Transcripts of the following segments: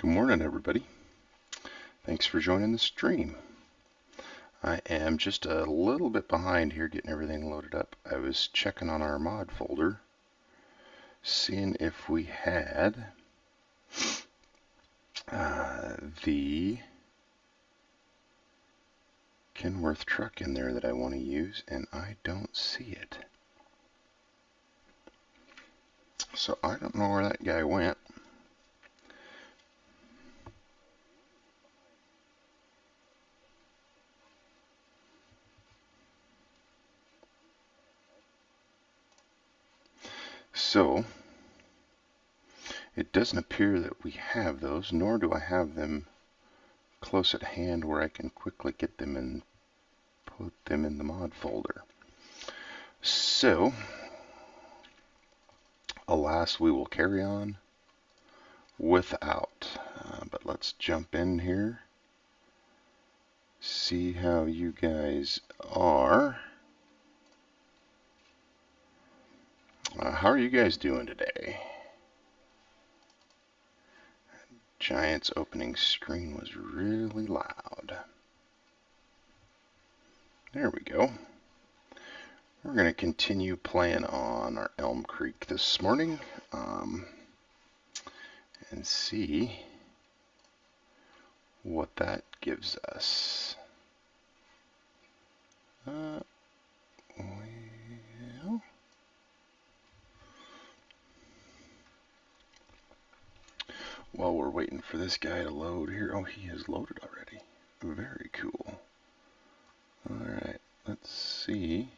Good morning, everybody. Thanks for joining the stream. I am just a little bit behind here getting everything loaded up. I was checking on our mod folder, seeing if we had the Kenworth truck in there that I want to use, and I don't see it. So I don't know where that guy went. So it doesn't appear that we have those, nor do I have them close at hand where I can quickly get them and put them in the mod folder. So, alas, we will carry on without. But let's jump in here, see how you guys are. How are you guys doing today? Giant's opening screen was really loud. There we go. We're going to continue playing on our ElmCreek this morning and see what that gives us. Well, while we're waiting for this guy to load here, oh, he has loaded already. Very cool. Alright, let's see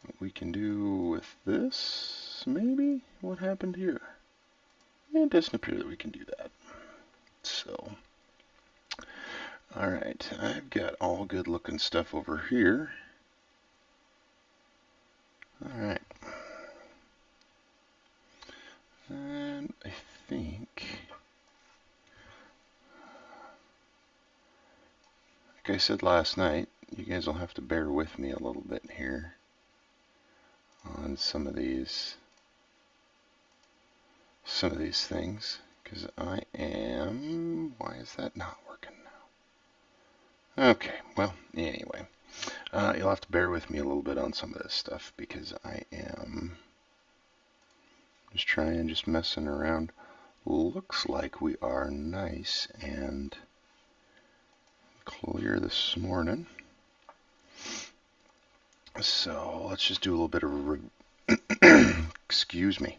what we can do with this, maybe? What happened here? It doesn't appear that we can do that. So, alright, I've got all good looking stuff over here. Alright. And I think, like I said last night, you guys will have to bear with me a little bit here on some of these things, because I am, why is that not working now? Okay, well, anyway, you'll have to bear with me a little bit on some of this stuff, because I am just messing around. Looks like we are nice and clear this morning. So let's just do a little bit of excuse me.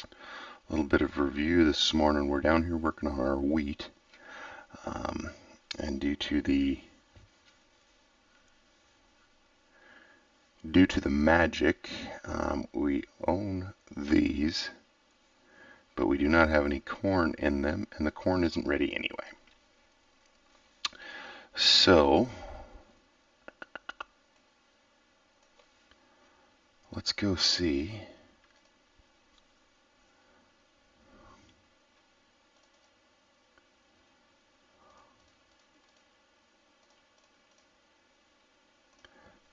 A little bit of review this morning. We're down here working on our wheat, and due to the magic, we own these, but we do not have any corn in them, and the corn isn't ready anyway. So let's go see.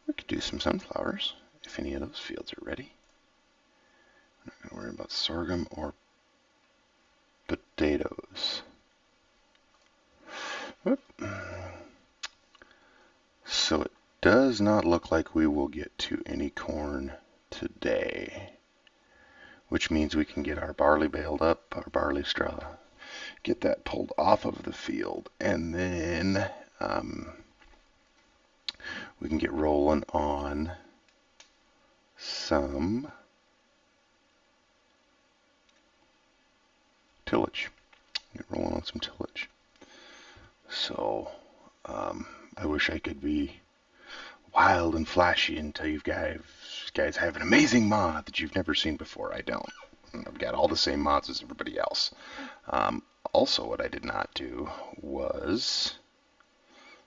We could do some sunflowers if any of those fields are ready. I'm not going to worry about sorghum or potatoes. Whoop. So it does not look like we will get to any corn today, which means we can get our barley baled up, our barley straw, get that pulled off of the field, and then we can get rolling on some tillage. So I wish I could be wild and flashy and tell you guys have an amazing mod that you've never seen before. I don't. I've got all the same mods as everybody else. Also, what I did not do was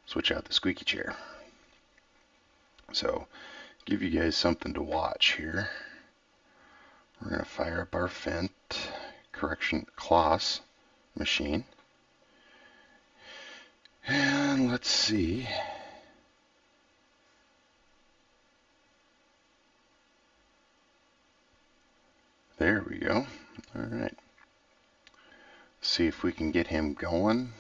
switch out the squeaky chair. So, give you guys something to watch here. We're going to fire up our Fent Kloss machine. And let's see. There we go. All right. see if we can get him going.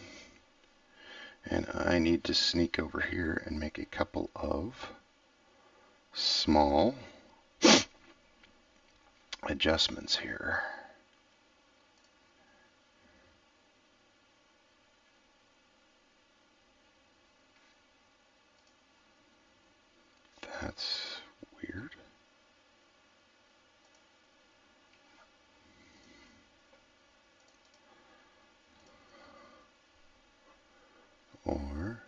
And I need to sneak over here and make a couple of small adjustments here. That's weird. Or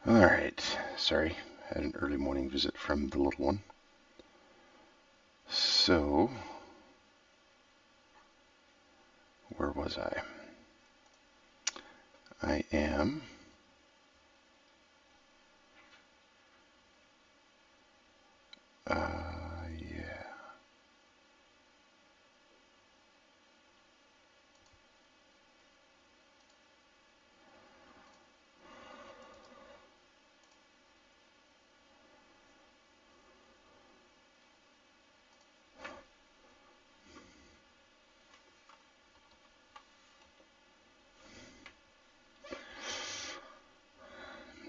alright, sorry, had an early morning visit from the little one. So, where was I? I am yeah.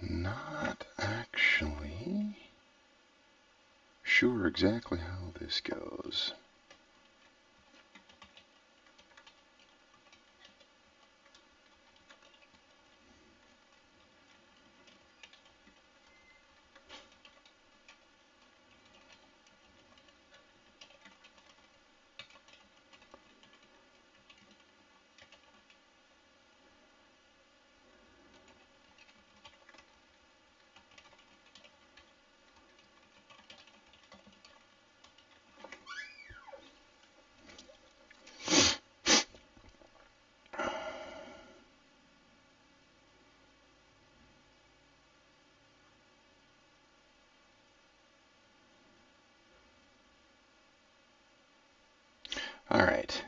Not actually sure exactly how this goes. All right.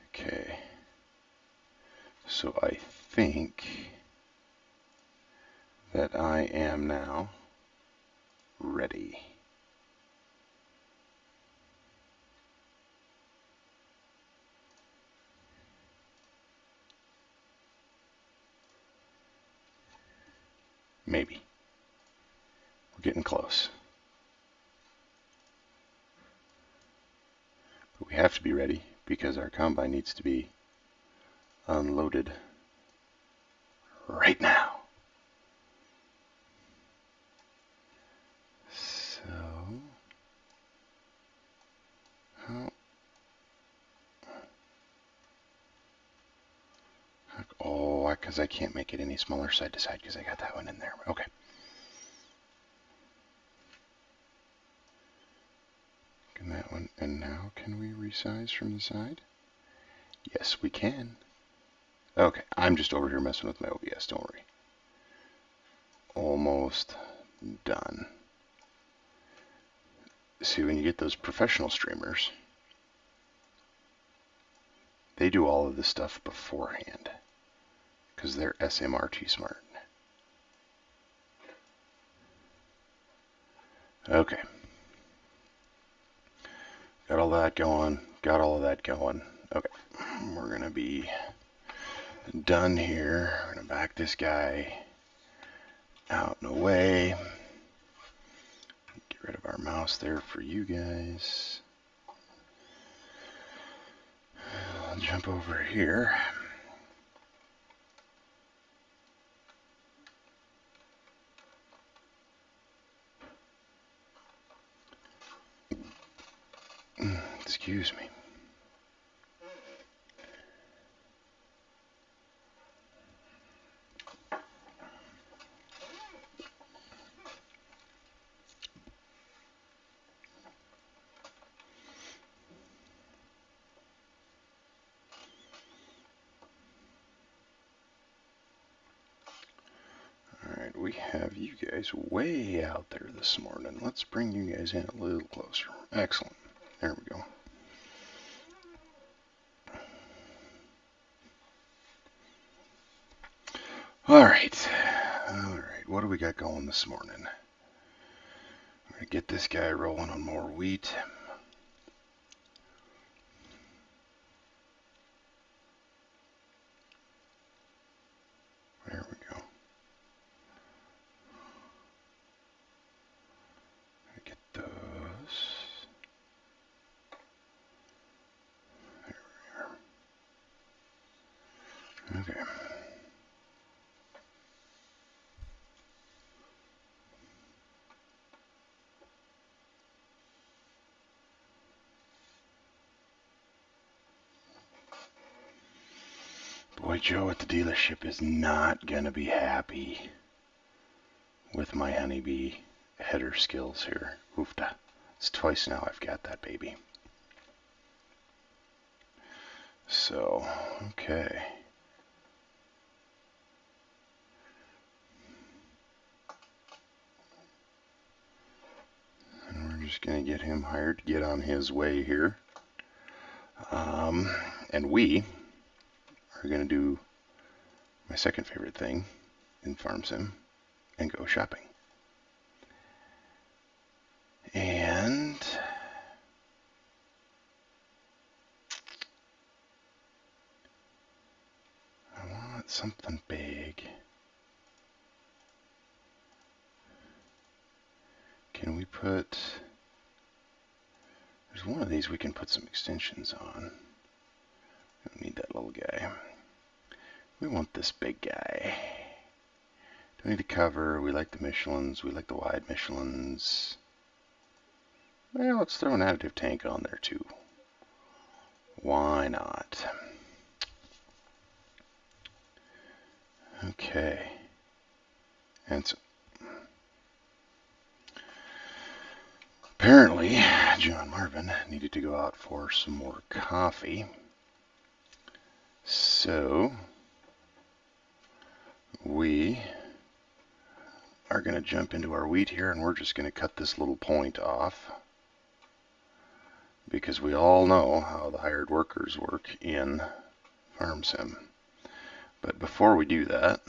Okay. So I think that I am now ready. Maybe. We're getting close. But we have to be ready because our combine needs to be unloaded right now. So, how? Oh, because I can't make it any smaller side to side because I got that one in there. Okay. Can that one, and now can we resize from the side? Yes, we can. Okay, I'm just over here messing with my OBS, don't worry. Almost done. See, when you get those professional streamers, they do all of this stuff beforehand because they're SMRT smart. Okay. Got all that going. Got all of that going. Okay. We're going to be done here. We're going to back this guy out and away. Get rid of our mouse there for you guys. I'll jump over here. Excuse me. All right, we have you guys way out there this morning. Let's bring you guys in a little closer. Excellent. There we go. All right. What do we got going this morning? We're going to get this guy rolling on more wheat. There we go. Get those. There we are. Okay. Boy, Joe at the dealership is not going to be happy with my honeybee header skills here. Oofta. It's twice now I've got that baby. So, okay. And we're just going to get him hired to get on his way here. And we are going to do my second favorite thing in Farm Sim and go shopping. And I want something big. Can we put, there's one of these we can put some extensions on. We don't need that little guy. We want this big guy. Don't need the cover. We like the Michelins. We like the wide Michelins. Well, let's throw an additive tank on there too. Why not? Okay. And so apparently John Marvin needed to go out for some more coffee. So we are going to jump into our wheat here, and we're just going to cut this little point off because we all know how the hired workers work in Farm Sim. But before we do that,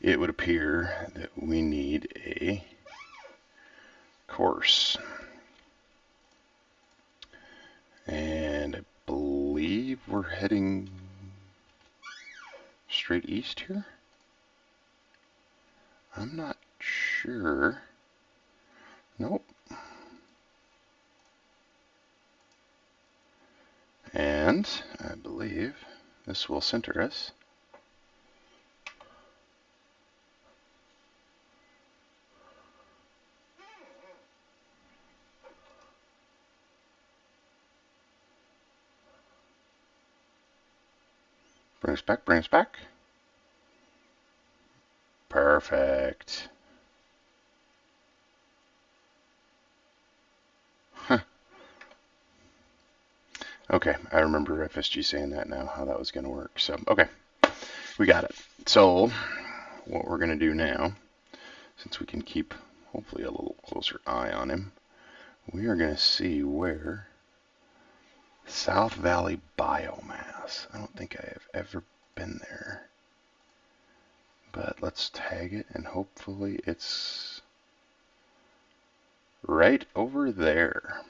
it would appear that we need a course. And I believe we're heading straight east here. I'm not sure. Nope. And I believe this will center us. Bring us back, bring us back. Perfect. Huh. Okay, I remember FSG saying that now, how that was going to work. So, okay, we got it. So, what we're going to do now, since we can keep hopefully a little closer eye on him, we are going to see where South Valley Biomass. I don't think I have ever been there. But let's tag it, and hopefully it's right over there.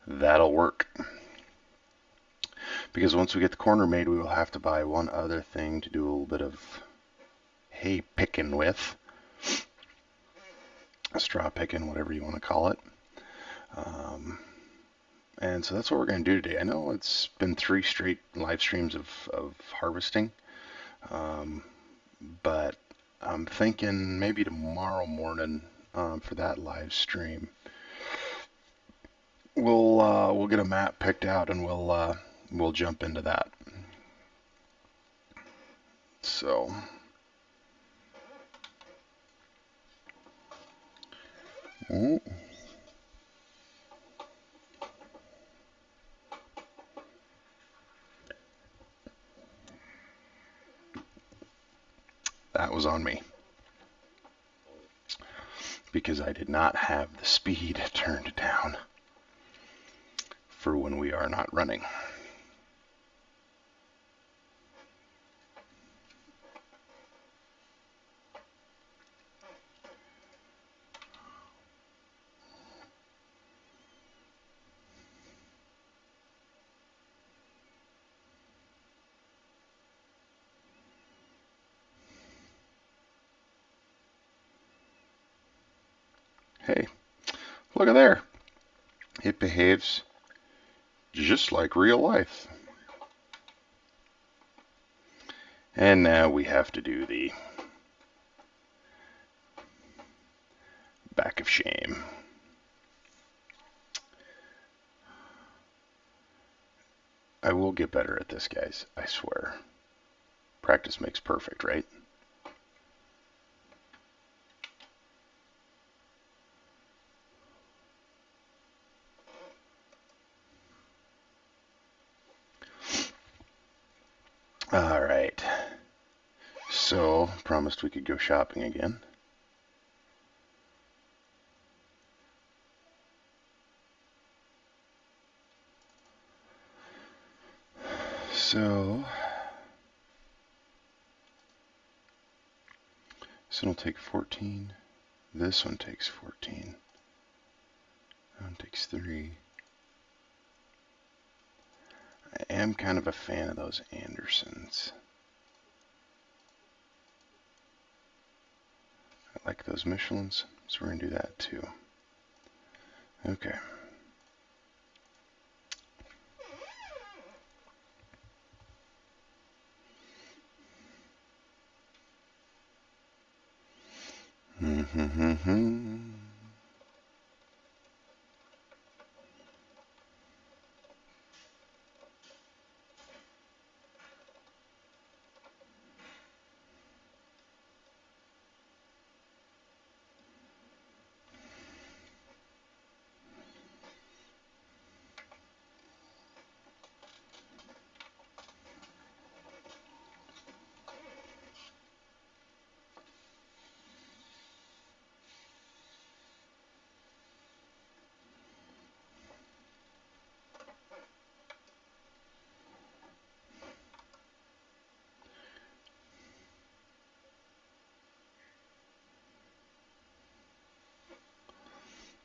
That'll work. Because once we get the corner made, we will have to buy one other thing to do a little bit of hay picking with. Straw picking, whatever you want to call it. And so that's what we're going to do today. I know it's been 3 straight live streams of harvesting. But I'm thinking maybe tomorrow morning for that live stream, we'll get a map picked out and we'll jump into that. So that was on me. Because I did not have the speed turned down for when we are not running. Hey, look at there. It behaves just like real life. And now we have to do the back of shame. I will get better at this, guys. I swear. Practice makes perfect, right? All right. So, promised we could go shopping again. So, this one will take 14. This one takes 14. That one takes 3. I am kind of a fan of those Andersons. I like those Michelins, so we're going to do that too. Okay.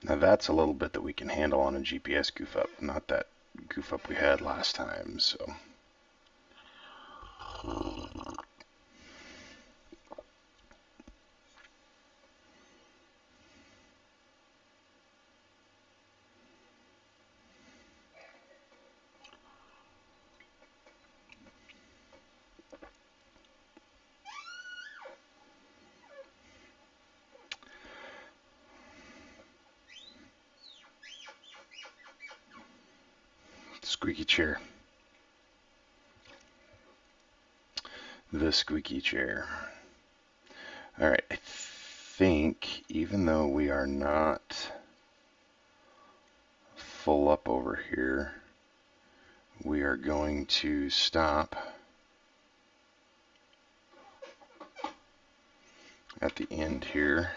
Now that's a little bit that we can handle on a GPS goof up, not that goof up we had last time, so. Squeaky chair. The squeaky chair. Alright, I think even though we are not full up over here, we are going to stop at the end here.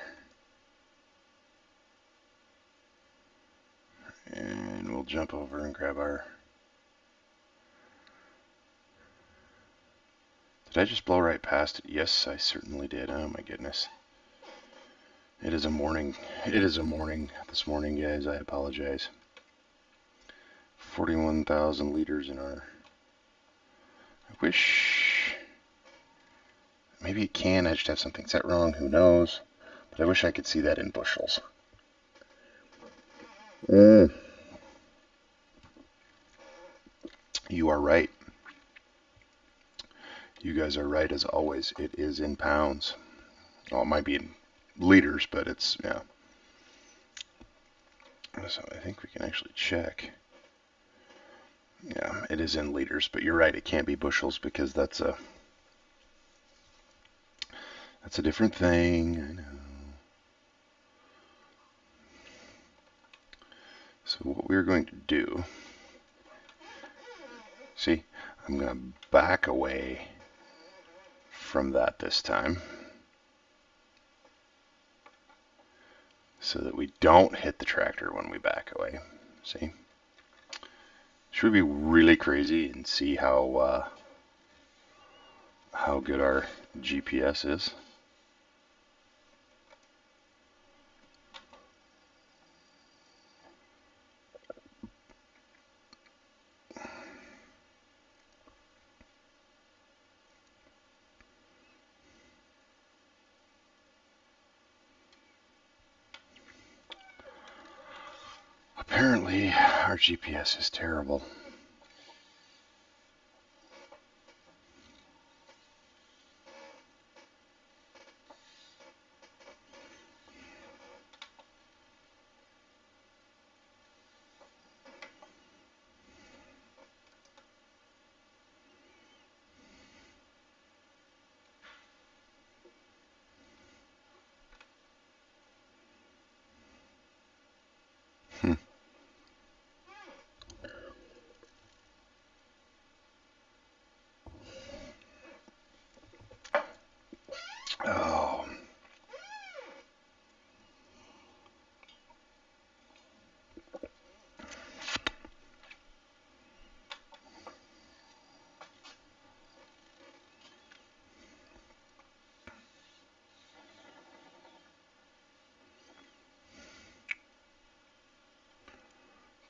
And we'll jump over and grab our... Did I just blow right past it? Yes, I certainly did. Oh my goodness. It is a morning. It is a morning this morning, guys. I apologize. 41,000 liters in our... I wish... Maybe it can. I just have something set wrong. Who knows? But I wish I could see that in bushels. You are right. You guys are right as always. It is in pounds. Well, it might be in liters, but it's, yeah. So I think we can actually check. Yeah, it is in liters, but you're right. It can't be bushels because that's a different thing. I know. So what we're going to do, see, I'm going to back away from that this time. so that we don't hit the tractor when we back away. See? Should we be really crazy and see how good our GPS is? Apparently, our GPS is terrible. Oh.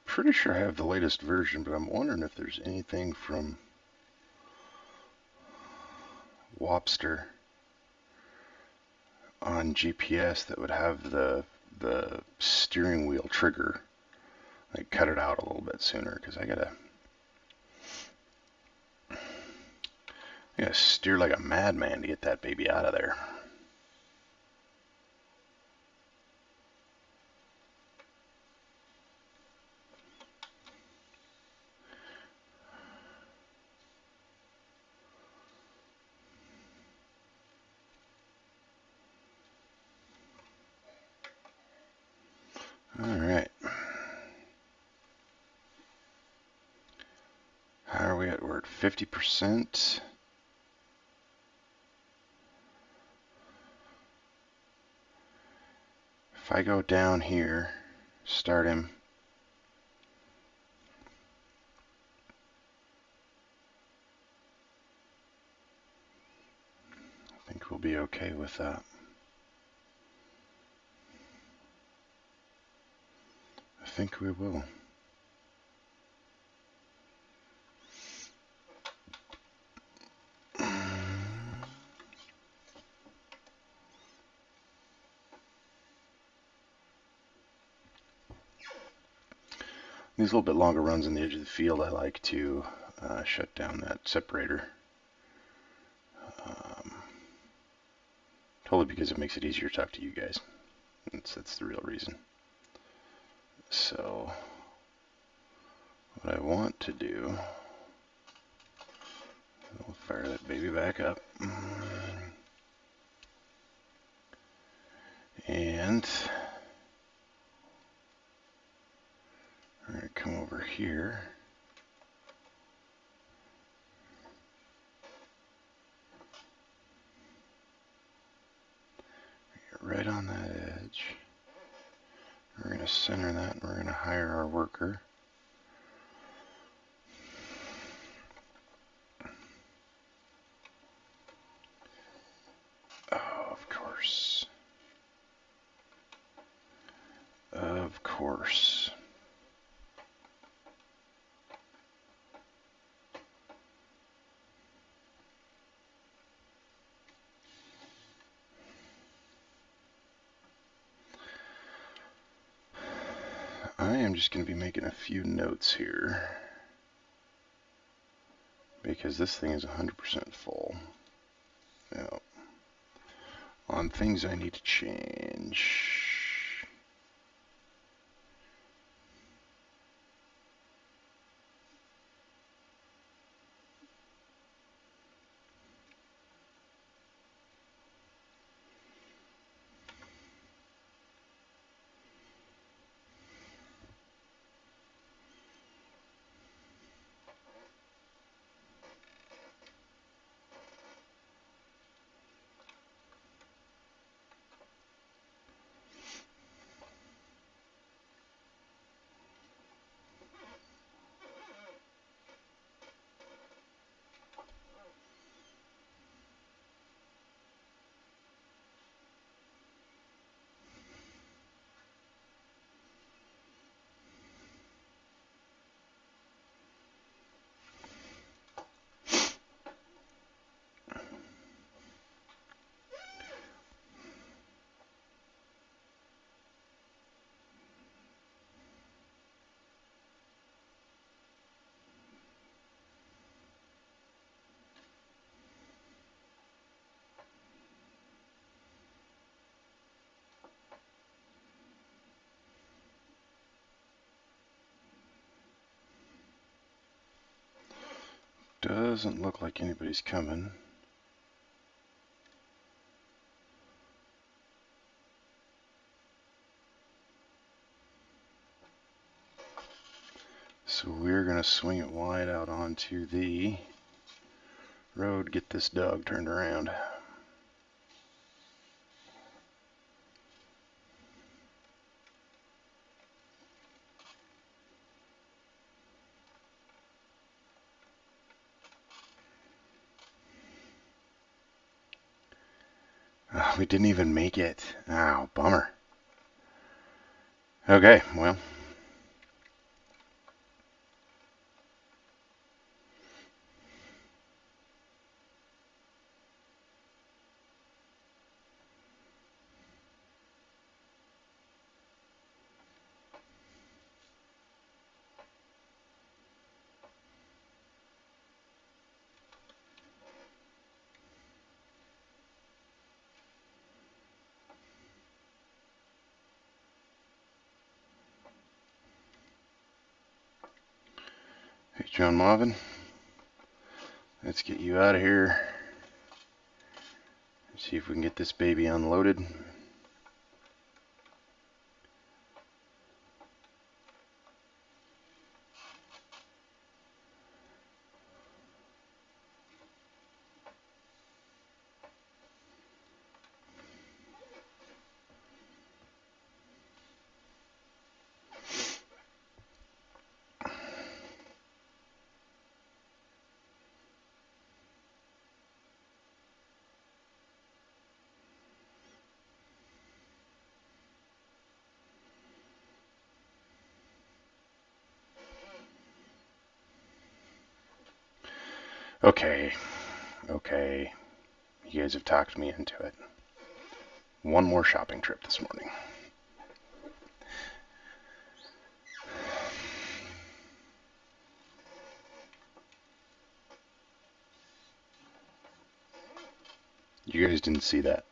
Pretty sure I have the latest version, but I'm wondering if there's anything from Wobster on GPS that would have the steering wheel trigger, like cut it out a little bit sooner, because I gotta steer like a madman to get that baby out of there. All right. How are we at? We're at 50%. If I go down here, start him. I think we'll be okay with that. I think we will. These little bit longer runs on the edge of the field, I like to shut down that separator. Totally because it makes it easier to talk to you guys. That's the real reason. So, what I want to do, I'll fire that baby back up. And we're going to come over here. Get right on that edge. We're going to center that and we're going to hire our worker. Oh, of course. Of course. I am just going to be making a few notes here because this thing is 100% full. Yep. On things I need to change. Doesn't look like anybody's coming. So we're going to swing it wide out onto the road, get this dog turned around. Oh, we didn't even make it. Oh, bummer. Okay, well. Hey, John Marvin. Let's get you out of here. See if we can get this baby unloaded. Okay, okay. You guys have talked me into it. One more shopping trip this morning. You guys didn't see that.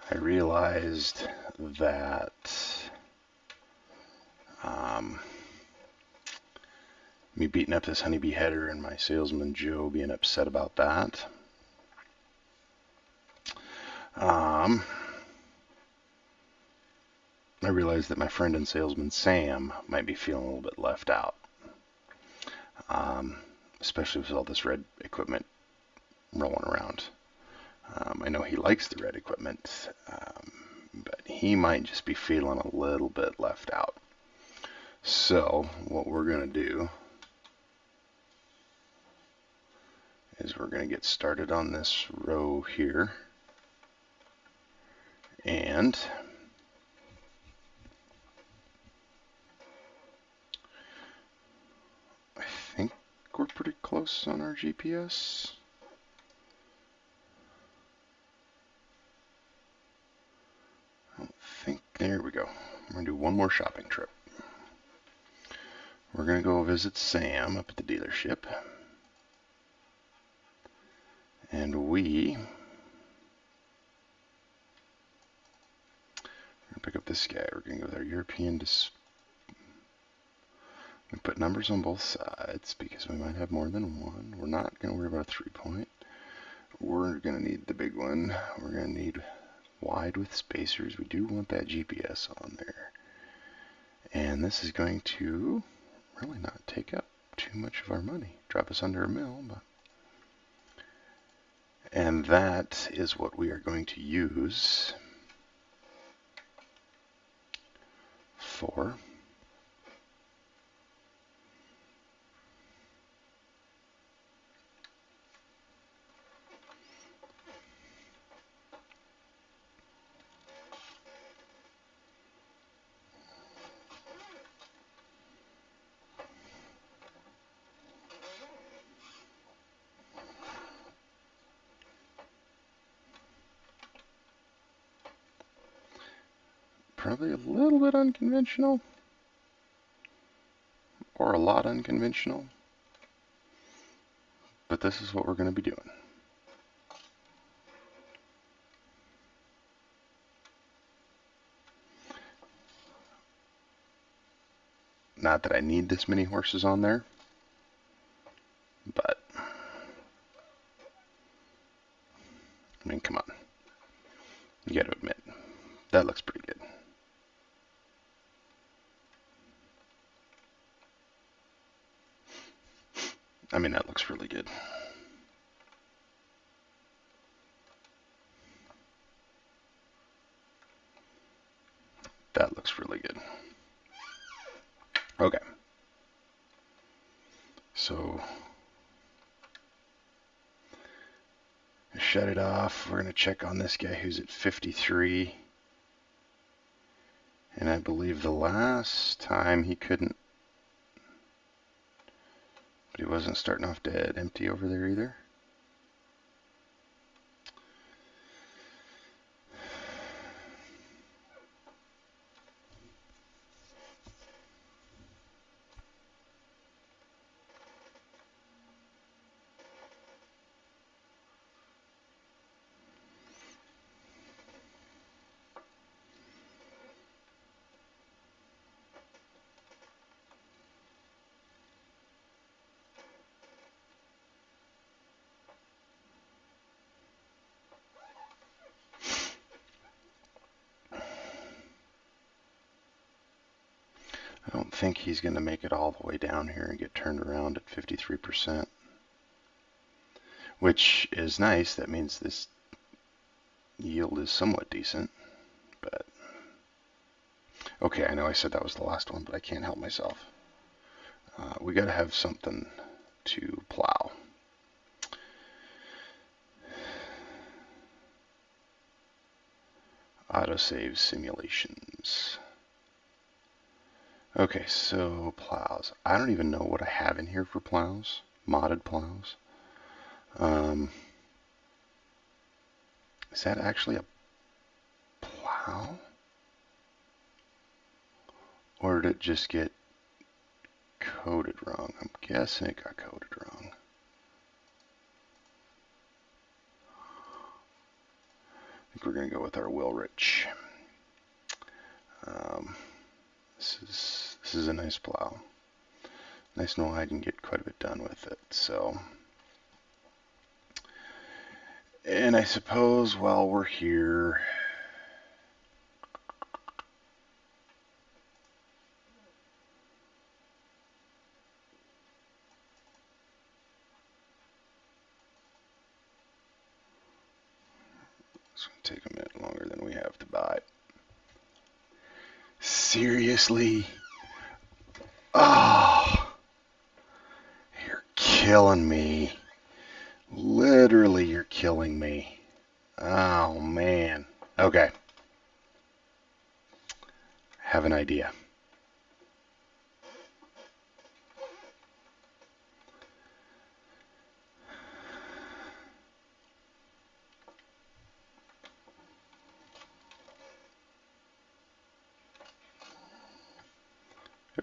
I realized that me beating up this honeybee header and my salesman Joe being upset about that. I realized that my friend and salesman Sam might be feeling a little bit left out, especially with all this red equipment rolling around. I know he likes the red equipment, but he might just be feeling a little bit left out. So what we're going to do is we're going to get started on this row here, and I think we're pretty close on our GPS. I don't think, there we go. We're going to do one more shopping trip. We're going to go visit Sam up at the dealership, and we're going to pick up this guy. We're going to go with our European we put numbers on both sides because we might have more than one. We're not going to worry about a 3-point. We're going to need the big one. We're going to need wide with spacers. We do want that GPS on there. And this is going to really not take up too much of our money. Drop us under $1 million. And that is what we are going to use for probably a little bit unconventional, or a lot unconventional, but this is what we're going to be doing. Not that I need this many horses on there, but I mean, come on. You got to admit, that looks pretty good. I mean, that looks really good. That looks really good. Okay. So, shut it off. We're going to check on this guy who's at 53. And I believe the last time he couldn't, but he wasn't starting off dead empty over there either. I don't think he's going to make it all the way down here and get turned around at 53%, which is nice. That means this yield is somewhat decent, but okay, I know I said that was the last one, but I can't help myself. We got to have something to plow. Autosave simulations. Okay, so plows. I don't even know what I have in here for plows. Modded plows. Is that actually a plow? Or did it just get coded wrong? I'm guessing it got coded wrong. I think we're going to go with our Wilrich. This is a nice plow. Nice to know I can get quite a bit done with it. So, and I suppose while we're here, it's going to take a minute longer than we have to buy it. Seriously? Oh, you're killing me. Literally, you're killing me. Oh, man. Okay. Have an idea.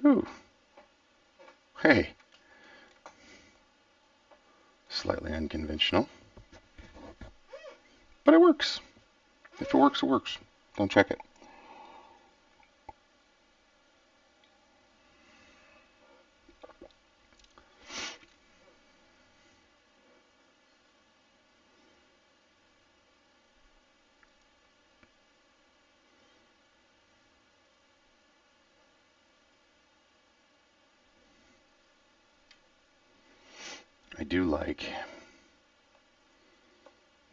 Ooh. Hey. Slightly unconventional. But it works. If it works, it works. Don't check it. I do like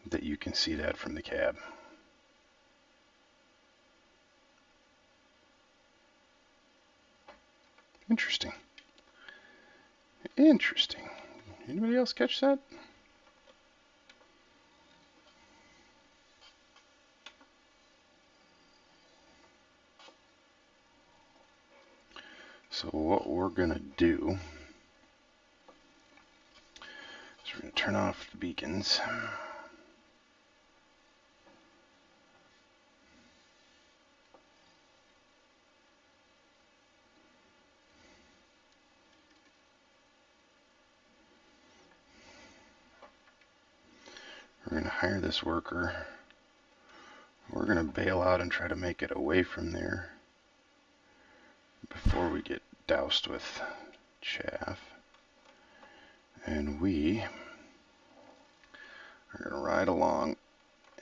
that you can see that from the cab. Interesting. Interesting. Anybody else catch that? So what we're going to do is we're going to turn off the beacons. We're going to hire this worker. We're going to bail out and try to make it away from there before we get doused with chaff. And we are going to ride along,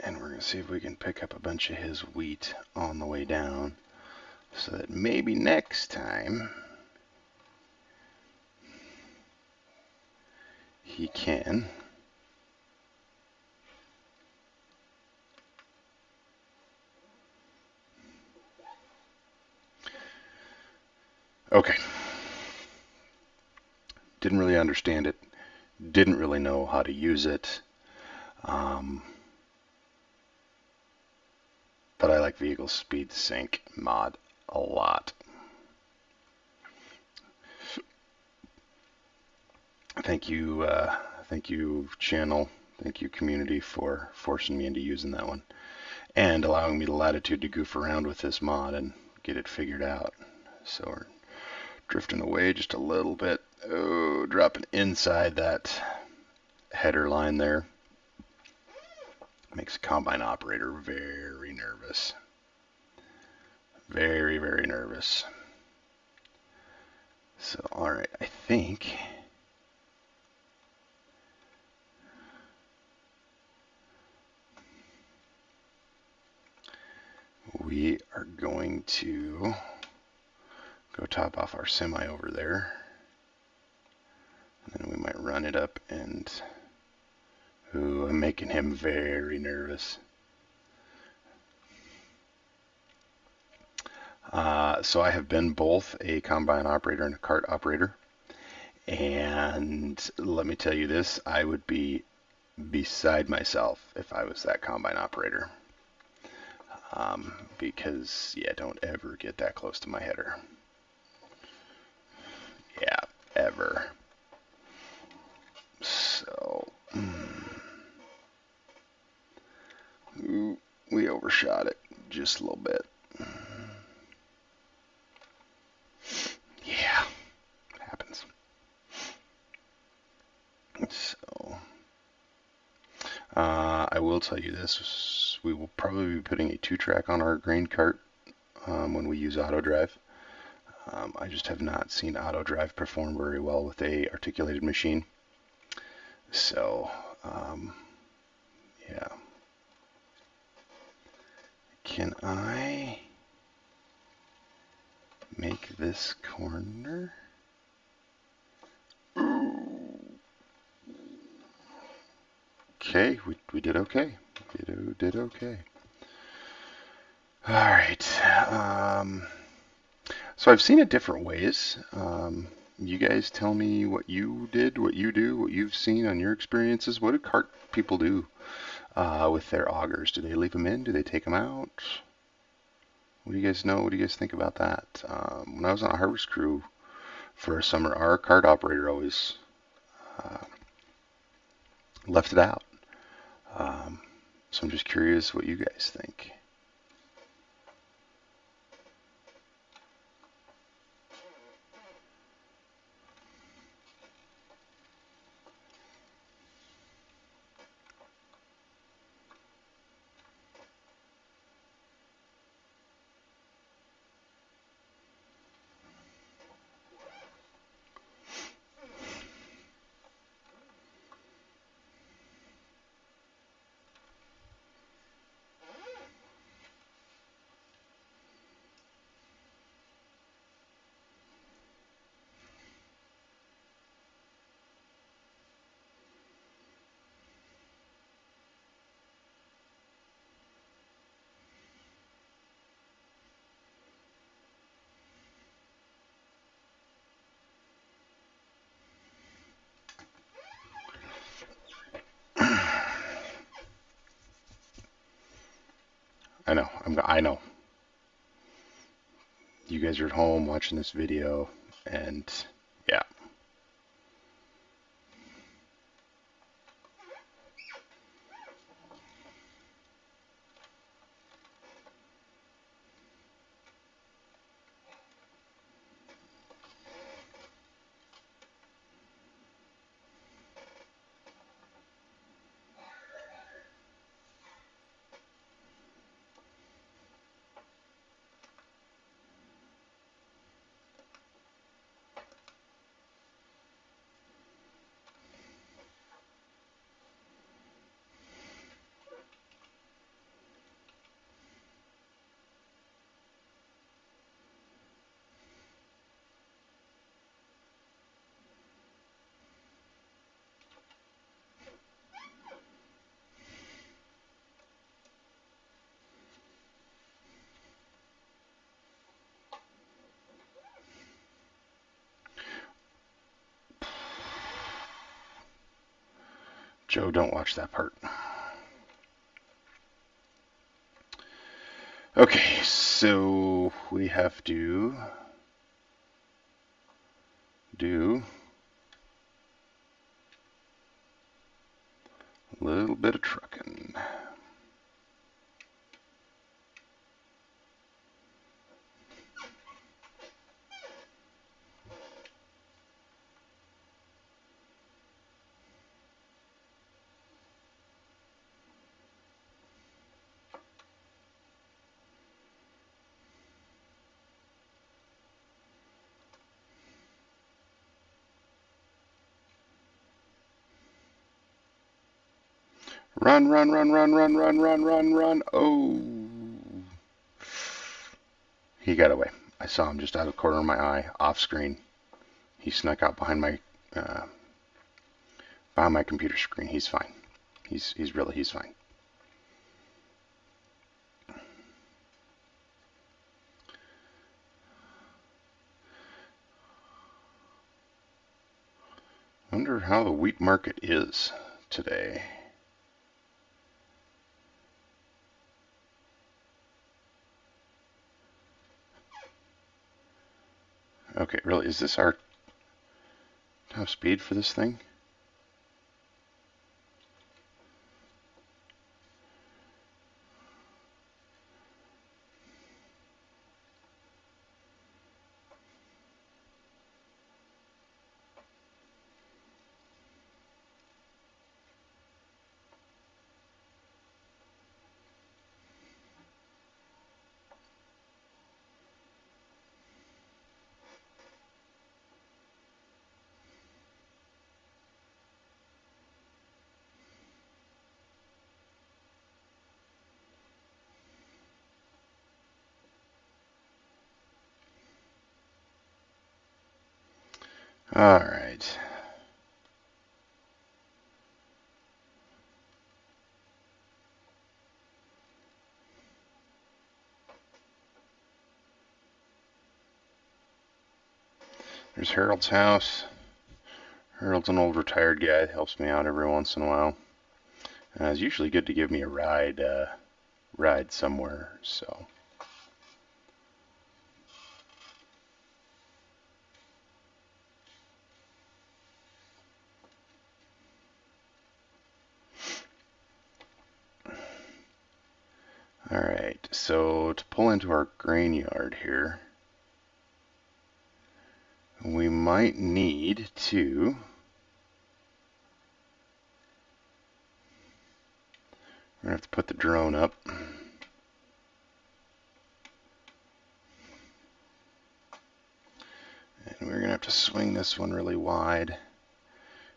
and we're going to see if we can pick up a bunch of his wheat on the way down, so that maybe next time he can okay. Didn't really understand it. Didn't really know how to use it. But I like Vehicle Speed Sync mod a lot. Thank you channel. Thank you community for forcing me into using that one and allowing me the latitude to goof around with this mod and get it figured out. So we're drifting away just a little bit. Oh, dropping inside that header line there. Makes a combine operator very nervous. Very, very nervous. So, all right, I think we are going to go top off our semi over there. And then we might run it up and... Ooh, I'm making him very nervous. So I have been both a combine operator and a cart operator. And let me tell you this, I would be beside myself if I was that combine operator. Because, yeah, don't ever get that close to my header. Yeah, ever. So, ooh, we overshot it just a little bit. Yeah, it happens. So, I will tell you this, we will probably be putting a 2-track on our grain cart when we use auto drive. I just have not seen auto drive perform very well with a articulated machine. So, yeah. Can I make this corner? Okay, we did okay. Did okay. All right. So I've seen it different ways. You guys tell me what you did, what you do, what you've seen on your experiences. What do cart people do with their augers? Do they leave them in? Do they take them out? What do you guys know? What do you guys think about that? When I was on a harvest crew for a summer, our cart operator always left it out. So I'm just curious what you guys think. I know. You guys are at home watching this video, and yeah. Joe, don't watch that part. Okay, so we have to do a little bit of trucking. Run, run, run, run, run, run, run, run, run. Oh. He got away. I saw him just out of the corner of my eye, off screen. He snuck out behind my computer screen. He's fine. He's fine. Wonder how the wheat market is today. Okay, really, is this our top speed for this thing? All right. There's Harold's house. Harold's an old retired guy that helps me out every once in a while. It's usually good to give me a ride somewhere, so. All right, so to pull into our grain yard here, we might need to we're going to have to put the drone up. And we're going to have to swing this one really wide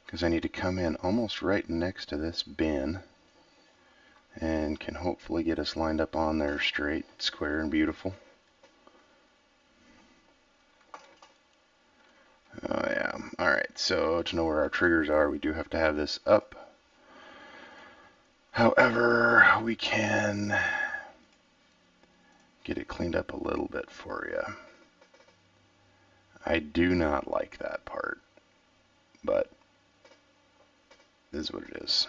because I need to come in almost right next to this bin and can hopefully get us lined up on there straight, square, and beautiful. Oh yeah. Alright, so to know where our triggers are, we do have to have this up. However, we can get it cleaned up a little bit for you. I do not like that part, but it is what it is.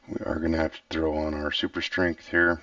We are going to have to throw on our super strength here.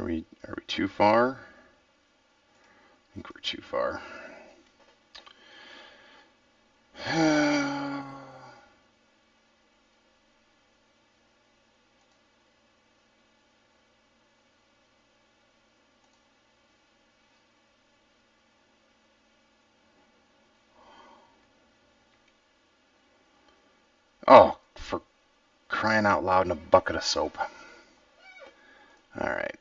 Are we too far? I think we're too far. Oh, for crying out loud in a bucket of soap. All right.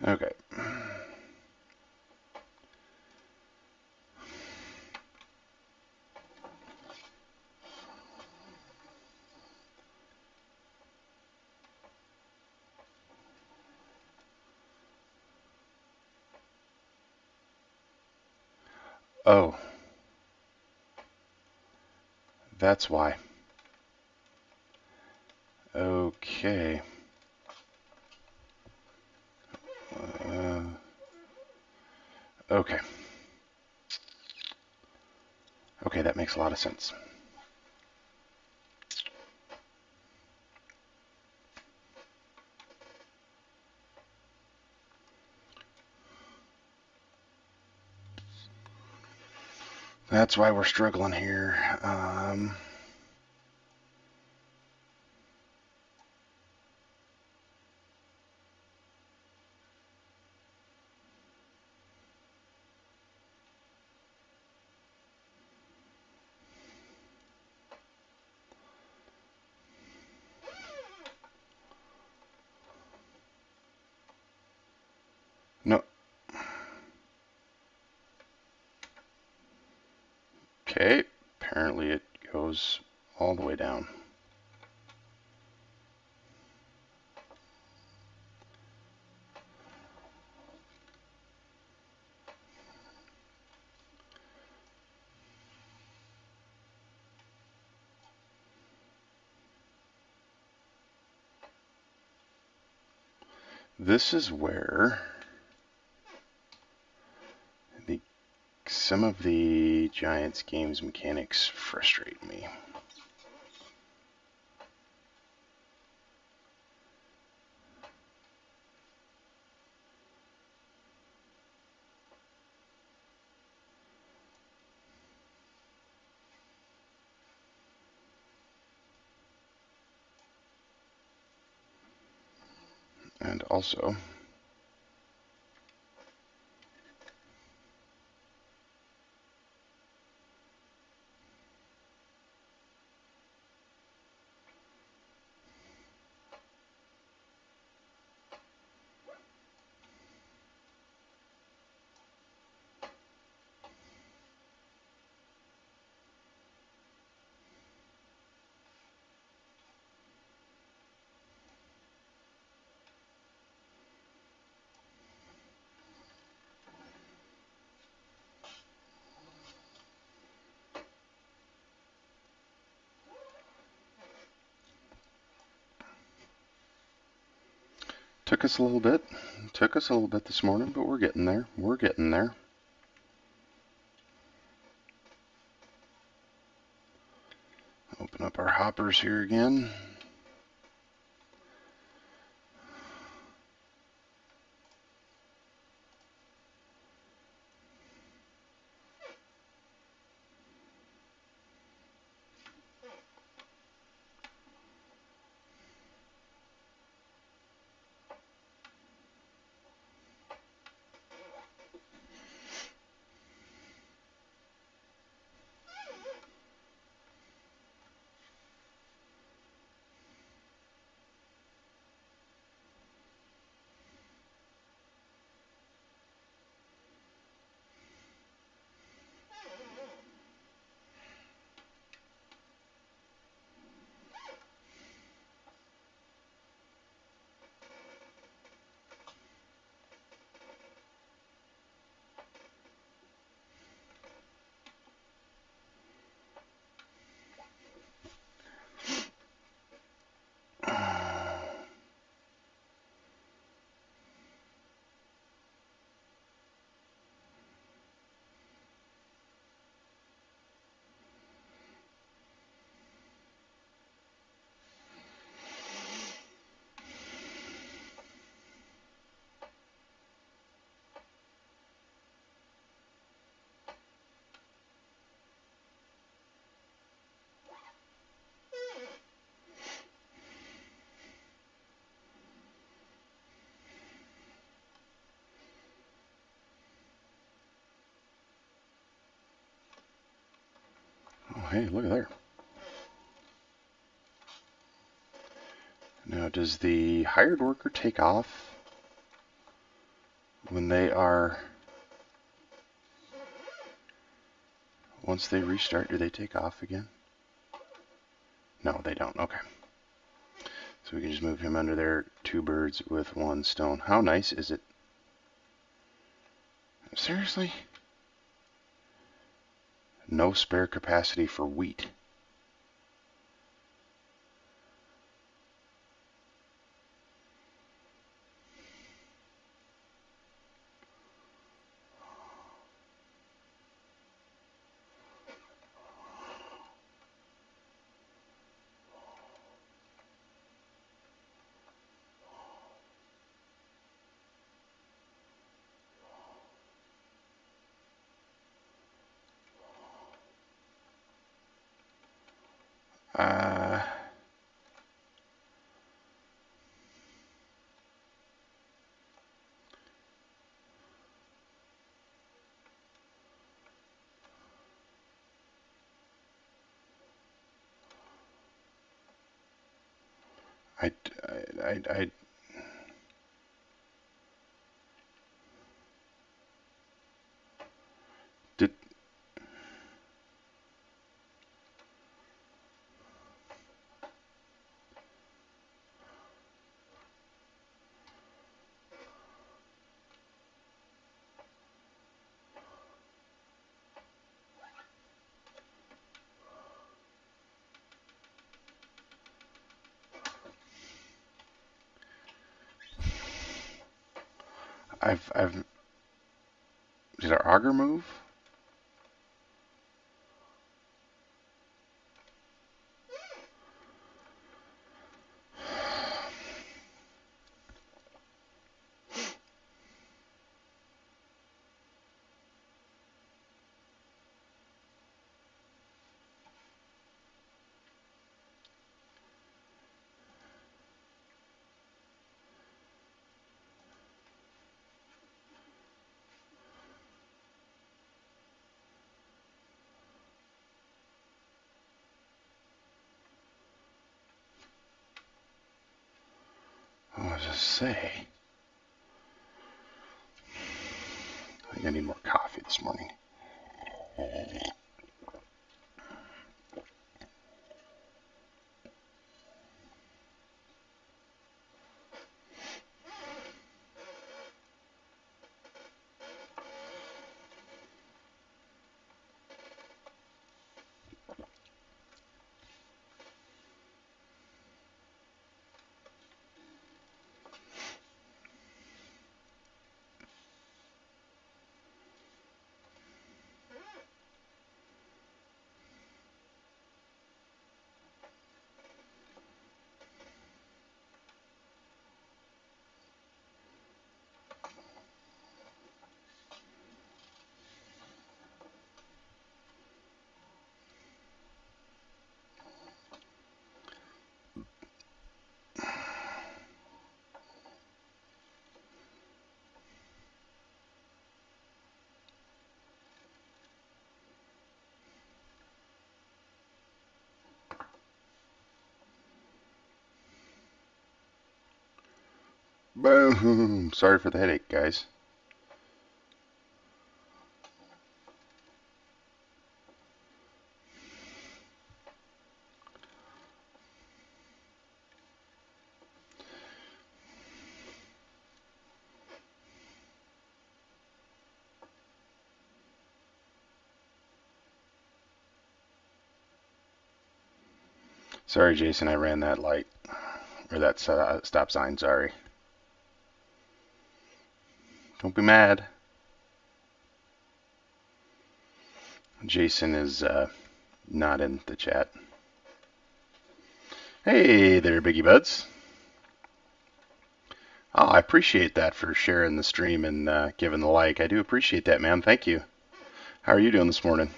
Okay. Oh, that's why. Okay. Uh, okay. Okay, that makes a lot of sense. That's why we're struggling here. No. Okay. Apparently it goes all the way down. This is where some of the Giants games mechanics frustrate me. And also, took us a little bit. Took us a little bit this morning, but we're getting there. We're getting there. Open up our hoppers here again. hey, look at there. Now, does the hired worker take off when they are... Once they restart, do they take off again? No, they don't. Okay. So we can just move him under there. 2 birds with 1 stone. How nice is it? Seriously? No spare capacity for wheat. Uh, I, I did. I've. Did our auger move? Oh, I was just say. I think I need more coffee this morning. Boom! Sorry for the headache, guys. Sorry, Jason, I ran that light. Or that stop sign, sorry. Don't be mad. Jason is not in the chat. Hey there, Biggie Buds. Oh, I appreciate that for sharing the stream and giving the like. I do appreciate that, man. Thank you. How are you doing this morning?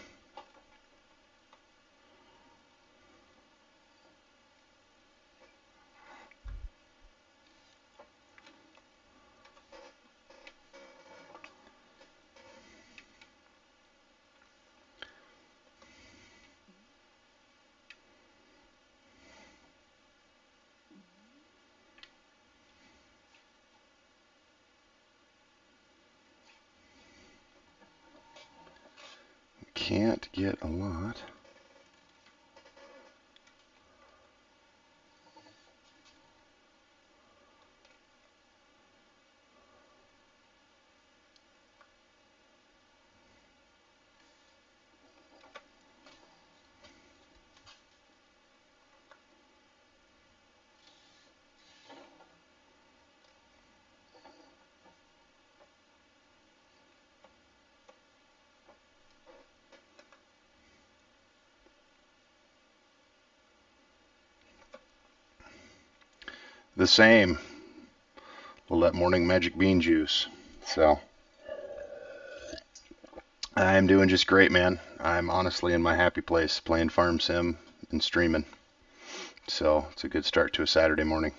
can't get a lot. The same. Well, that morning magic bean juice. So I'm doing just great, man. I'm honestly in my happy place playing Farm Sim and streaming. So it's a good start to a Saturday morning.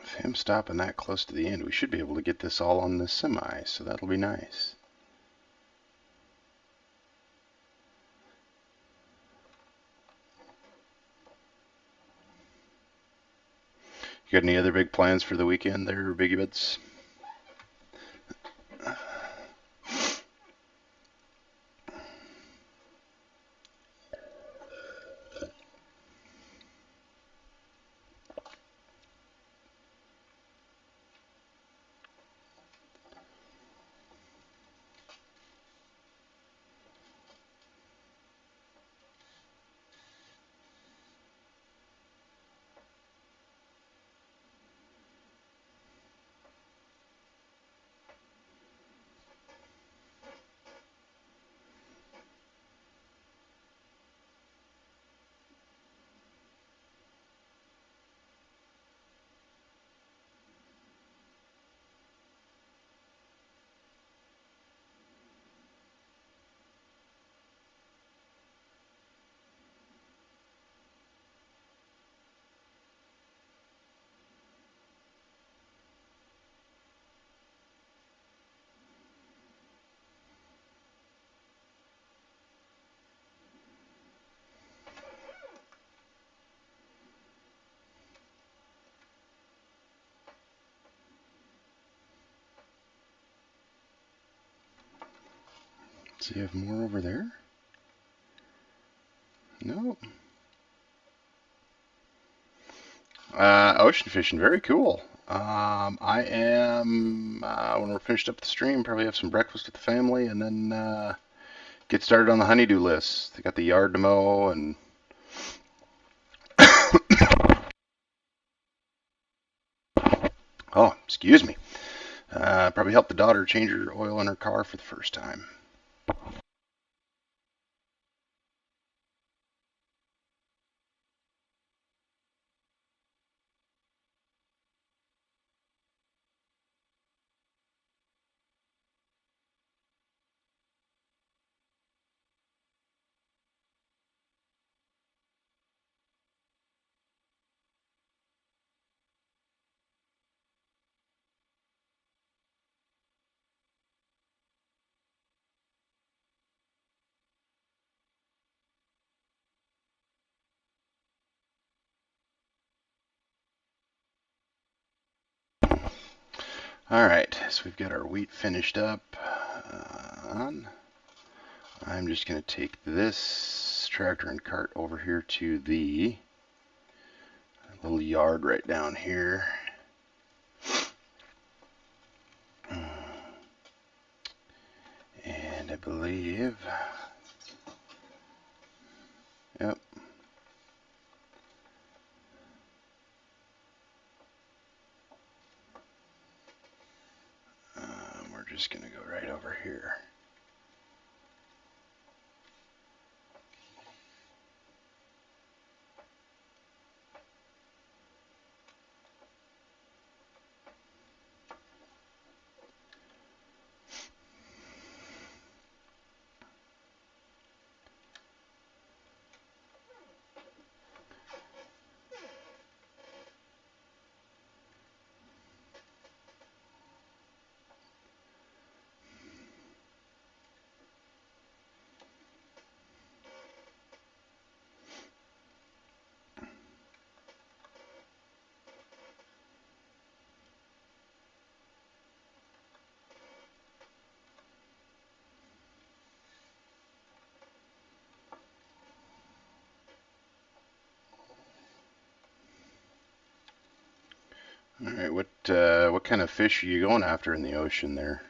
With him stopping that close to the end, we should be able to get this all on the semi, so that'll be nice. You got any other big plans for the weekend there, Biggie Bits? Does he have more over there? No. Ocean fishing, very cool. I am, when we're finished up the stream, probably have some breakfast with the family and then get started on the honeydew list. They got the yard to mow and oh, excuse me. Probably help the daughter change her oil in her car for the first time. All right, so we've got our wheat finished up. I'm just going to take this tractor and cart over here to the little yard right down here. And I believe, yep. just going to go right over here. All right, what kind of fish are you going after in the ocean there?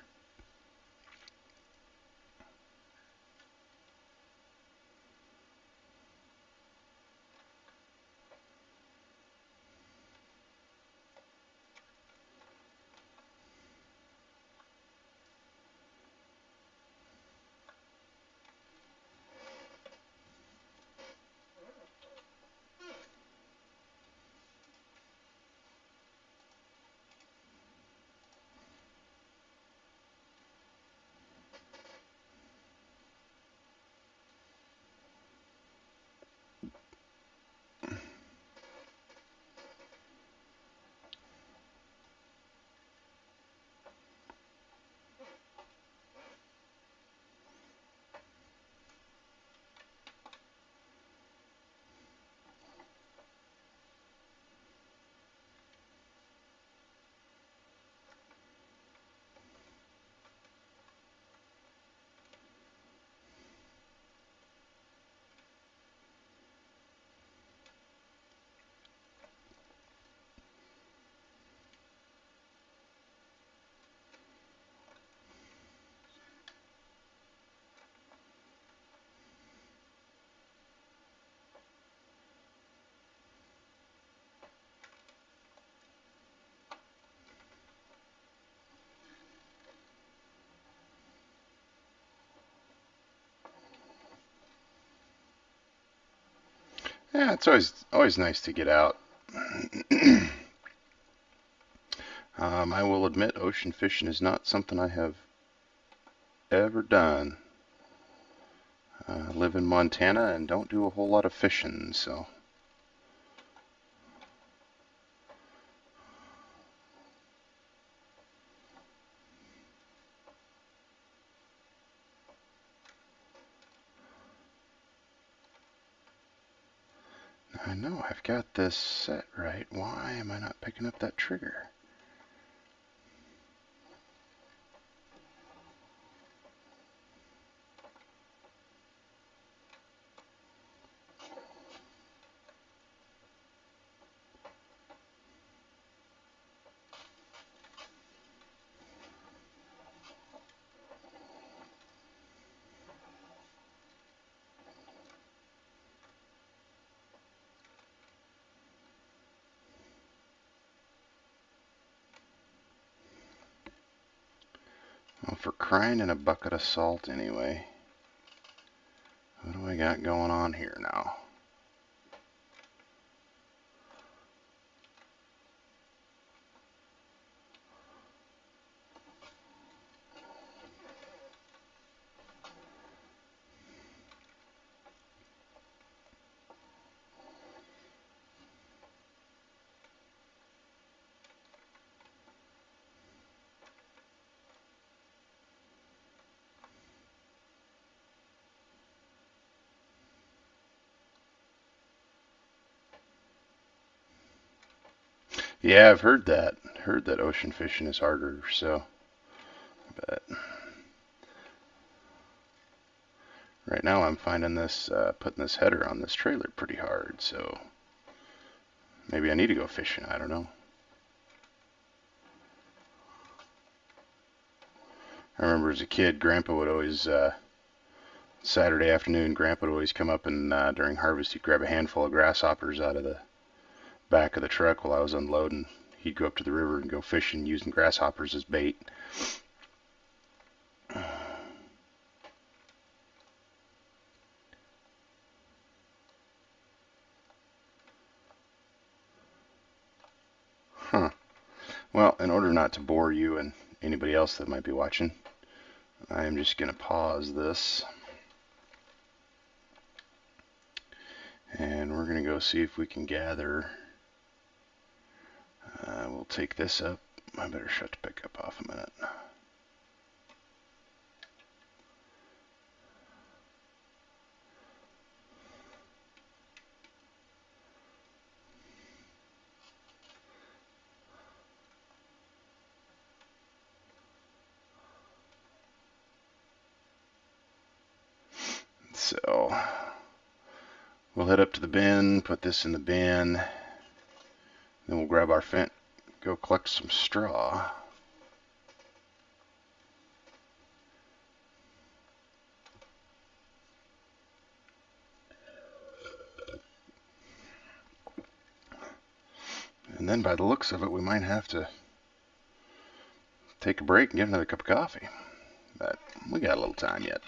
Yeah, it's always nice to get out. I will admit, ocean fishing is not something I have ever done. I live in Montana and don't do a whole lot of fishing, so. I know I've got this set right. Why am I not picking up that trigger? Well, for crying in a bucket of salt anyway. What do I got going on here now? Yeah, I've heard that. Heard that ocean fishing is harder, so. But right now I'm finding this, putting this header on this trailer pretty hard, so maybe I need to go fishing. I don't know. I remember as a kid, Grandpa would always, Saturday afternoon, Grandpa would always come up and during harvest, he'd grab a handful of grasshoppers out of the back of the truck while I was unloading. He'd go up to the river and go fishing using grasshoppers as bait. Well, in order not to bore you and anybody else that might be watching, I'm just going to pause this. And we're going to go see if we can gather. We'll take this up. I better shut the pickup off a minute. So we'll head up to the bin, put this in the bin, then we'll grab our fence, go collect some straw. And then by the looks of it, we might have to take a break and get another cup of coffee. But we got a little time yet.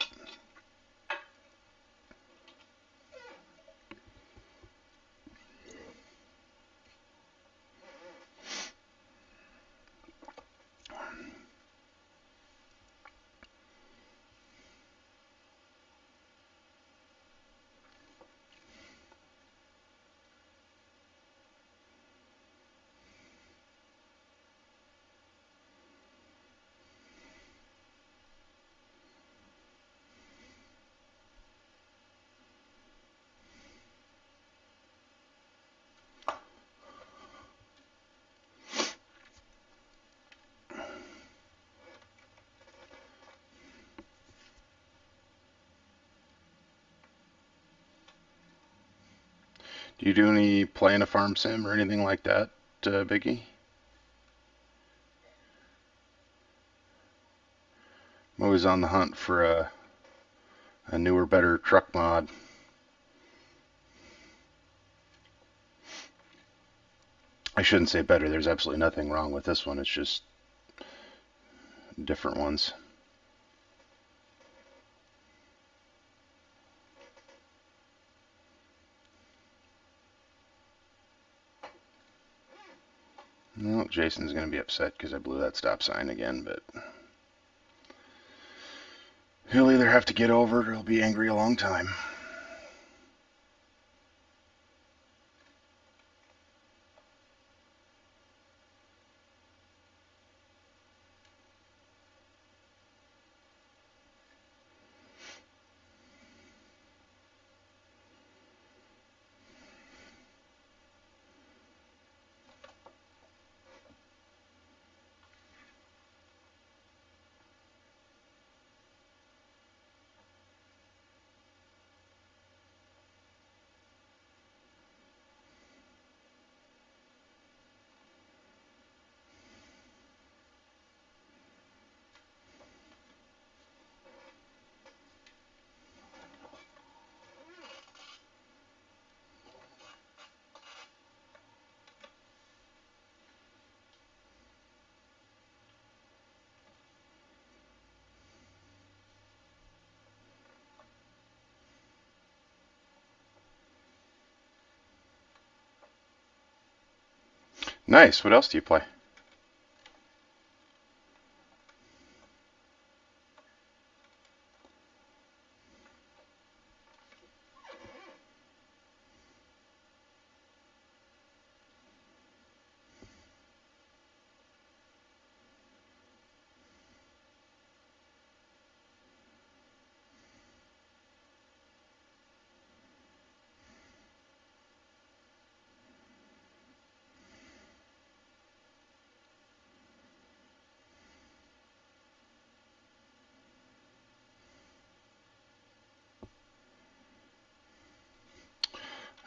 Do you do any playing a farm sim or anything like that, Biggie? I'm always on the hunt for a newer, better truck mod. I shouldn't say better. There's absolutely nothing wrong with this one. It's just different ones. Well, Jason's going to be upset because I blew that stop sign again, but he'll either have to get over it or he'll be angry a long time. Nice. What else do you play?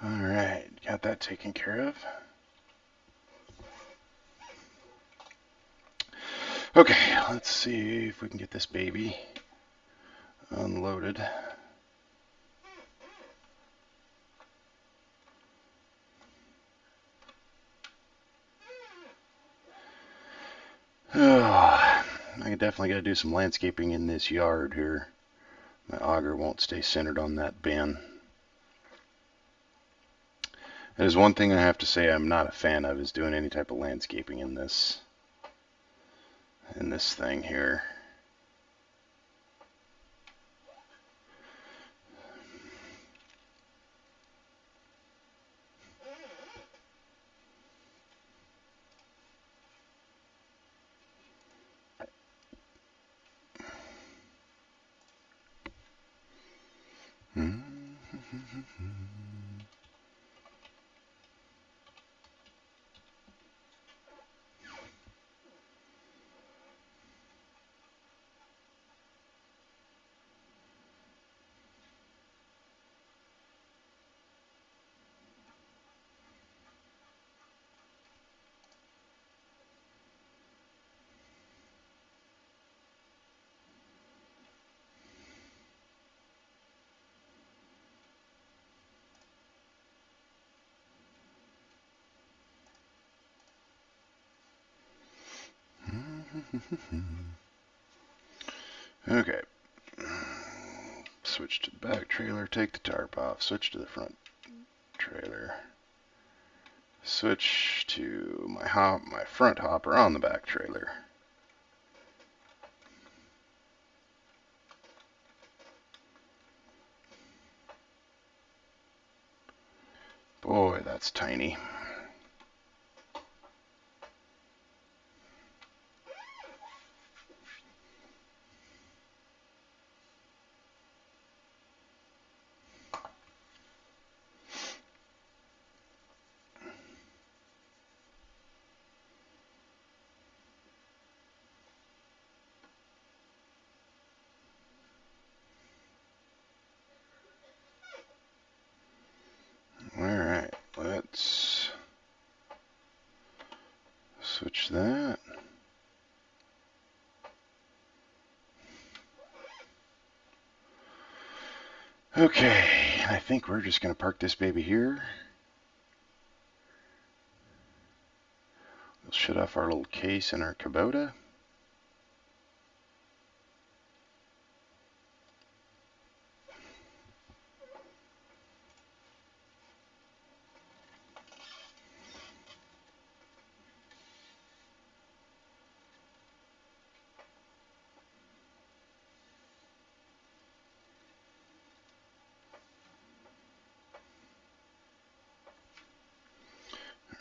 All right, got that taken care of. Okay, let's see if we can get this baby unloaded. Oh, I definitely got to do some landscaping in this yard here. My auger won't stay centered on that bin. There's one thing I have to say I'm not a fan of is doing any type of landscaping in this. in this thing here. Okay. Switch to the back trailer, take the tarp off, switch to the front trailer. Switch to my front hopper on the back trailer. Boy, that's tiny. Alright, let's switch that. Okay, I think we're just going to park this baby here. We'll shut off our little case and our Kubota.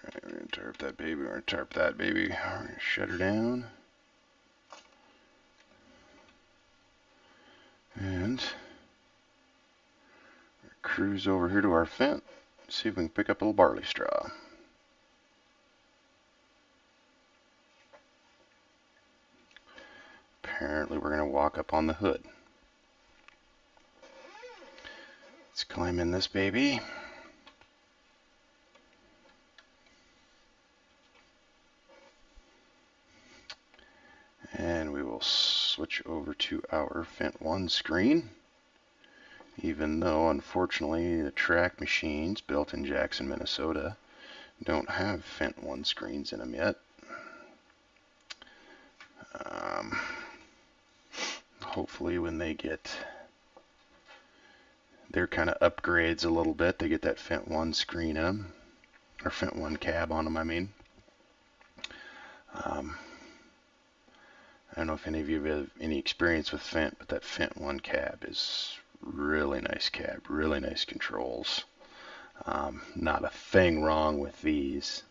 Alright, we're going to tarp that baby, we're going to tarp that baby, we're going to shut her down. And cruise over here to our fence, see if we can pick up a little barley straw. Apparently we're going to walk up on the hood. Let's climb in this baby. And we will switch over to our Fent 1 screen. Even though, unfortunately, the track machines built in Jackson, Minnesota don't have Fent 1 screens in them yet. Hopefully when they get their kind of upgrades a little bit, they get that Fent 1 screen in them, or Fent 1 cab on them, I mean. I don't know if any of you have any experience with Fent, but that Fent 1 cab is really nice cab, really nice controls. Not a thing wrong with these,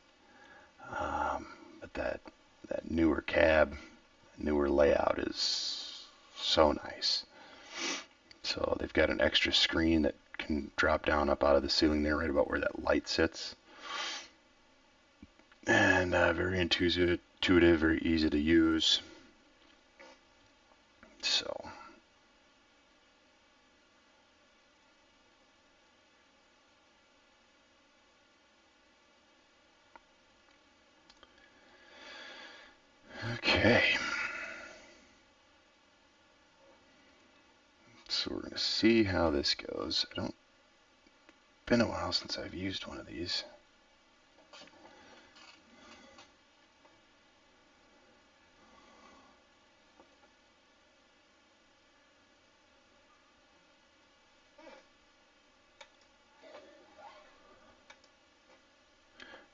but that newer cab, newer layout is so nice. So they've got an extra screen that can drop down up out of the ceiling there, right about where that light sits. And very intuitive, very easy to use. So okay. So we're going to see how this goes. Been a while since I've used one of these.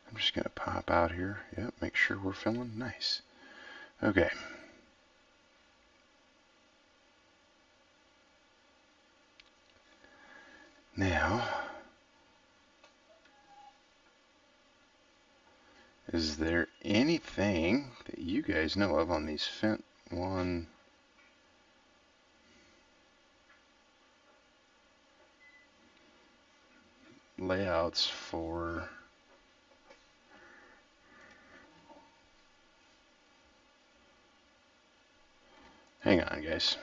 I'm just going to pop out here. Yep, make sure we're filming. Nice. Okay. Now, is there anything that you guys know of on these Fent 1 layouts for... Hang on, guys.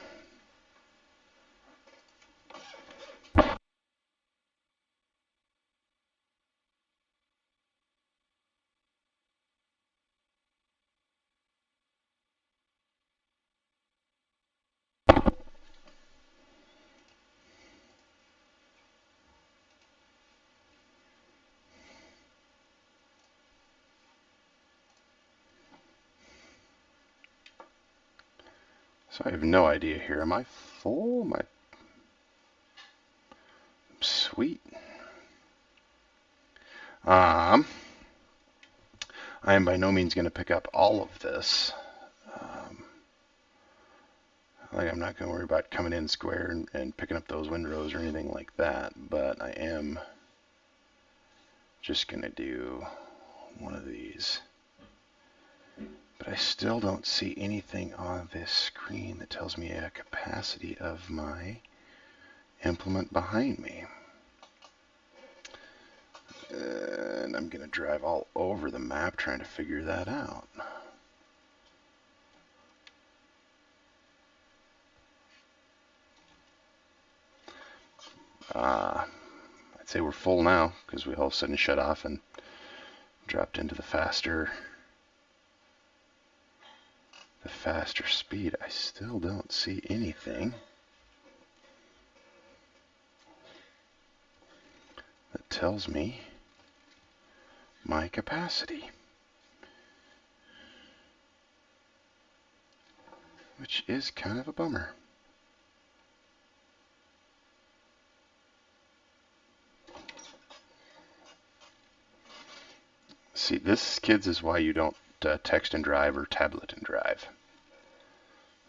So I have no idea here. Am I full? Am I... Sweet. I am by no means going to pick up all of this. Like, I'm not going to worry about coming in square and picking up those windrows or anything like that, but I am just going to do one of these. But I still don't see anything on this screen that tells me a capacity of my implement behind me. And I'm going to drive all over the map trying to figure that out. I'd say we're full now because we all of a sudden shut off and dropped into the faster speed. I still don't see anything that tells me my capacity, which is kind of a bummer. See, this, kids, is why you don't text and drive or tablet and drive.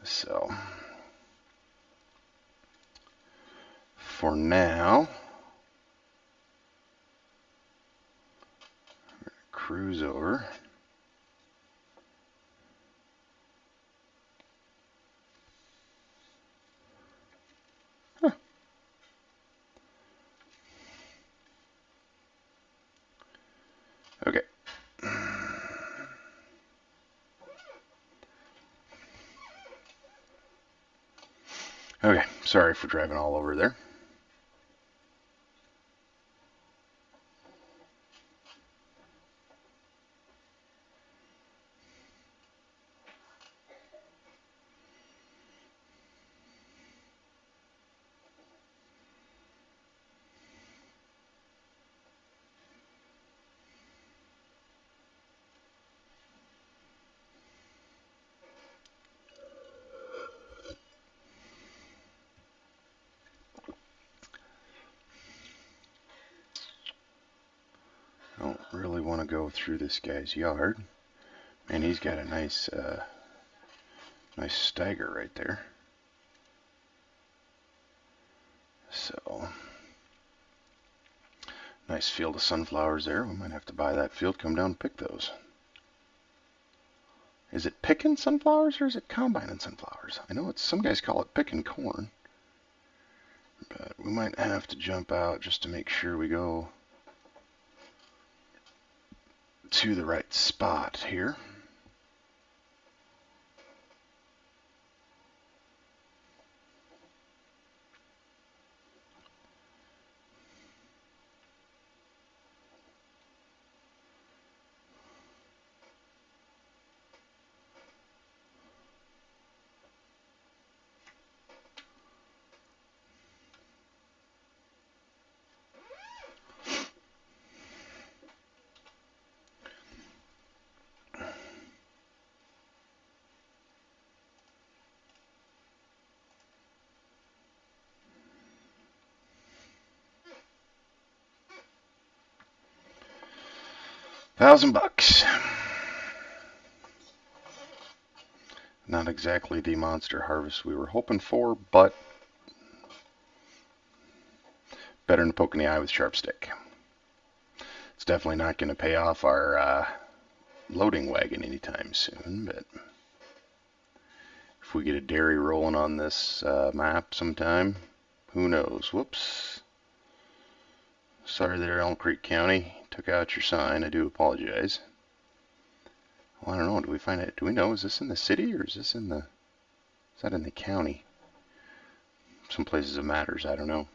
So, for now, we're going to cruise over. Huh. Okay. Okay, sorry for driving all over there. I don't really want to go through this guy's yard. Man, he's got a nice stagger right there. So, nice field of sunflowers there. We might have to buy that field, come down and pick those. Is it picking sunflowers or is it combining sunflowers? I know some guys call it picking corn. But we might have to jump out just to make sure we go to the right spot here. $1,000. Not exactly the monster harvest we were hoping for, but Better than poking the eye with a sharp stick. It's definitely not going to pay off our loading wagon anytime soon, but if we get a dairy rolling on this map sometime, who knows? Whoops. Sorry there, ElmCreek County. Took out your sign. I do apologize. Well, I don't know. Do we find it? Do we know? Is this in the city or is this in the... Is that in the county? Some places it matters. I don't know.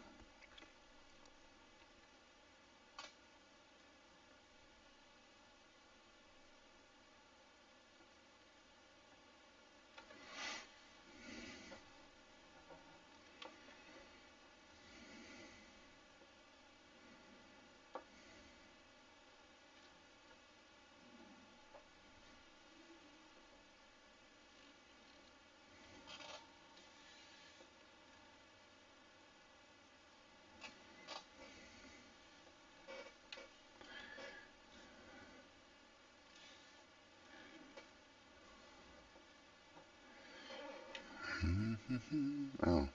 Oh.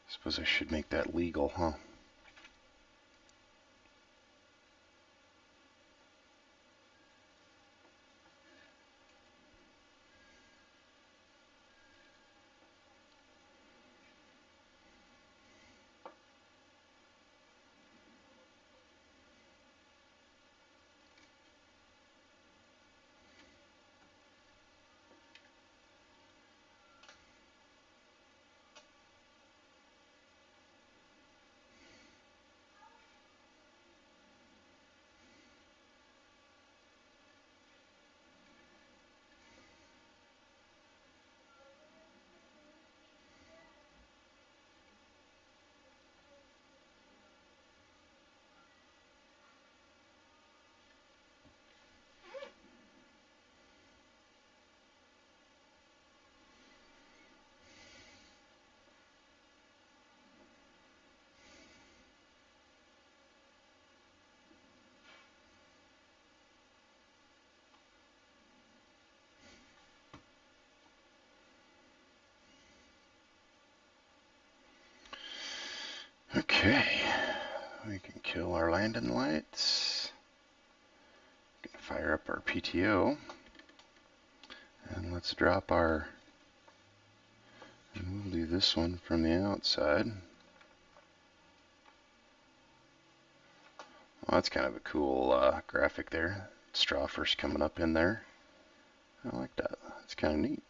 Suppose I should make that legal, huh? Okay. We can kill our landing lights. We can fire up our PTO. And let's drop our... And we'll do this one from the outside. Well, that's kind of a cool graphic there. Straw first coming up in there. I like that. That's kind of neat.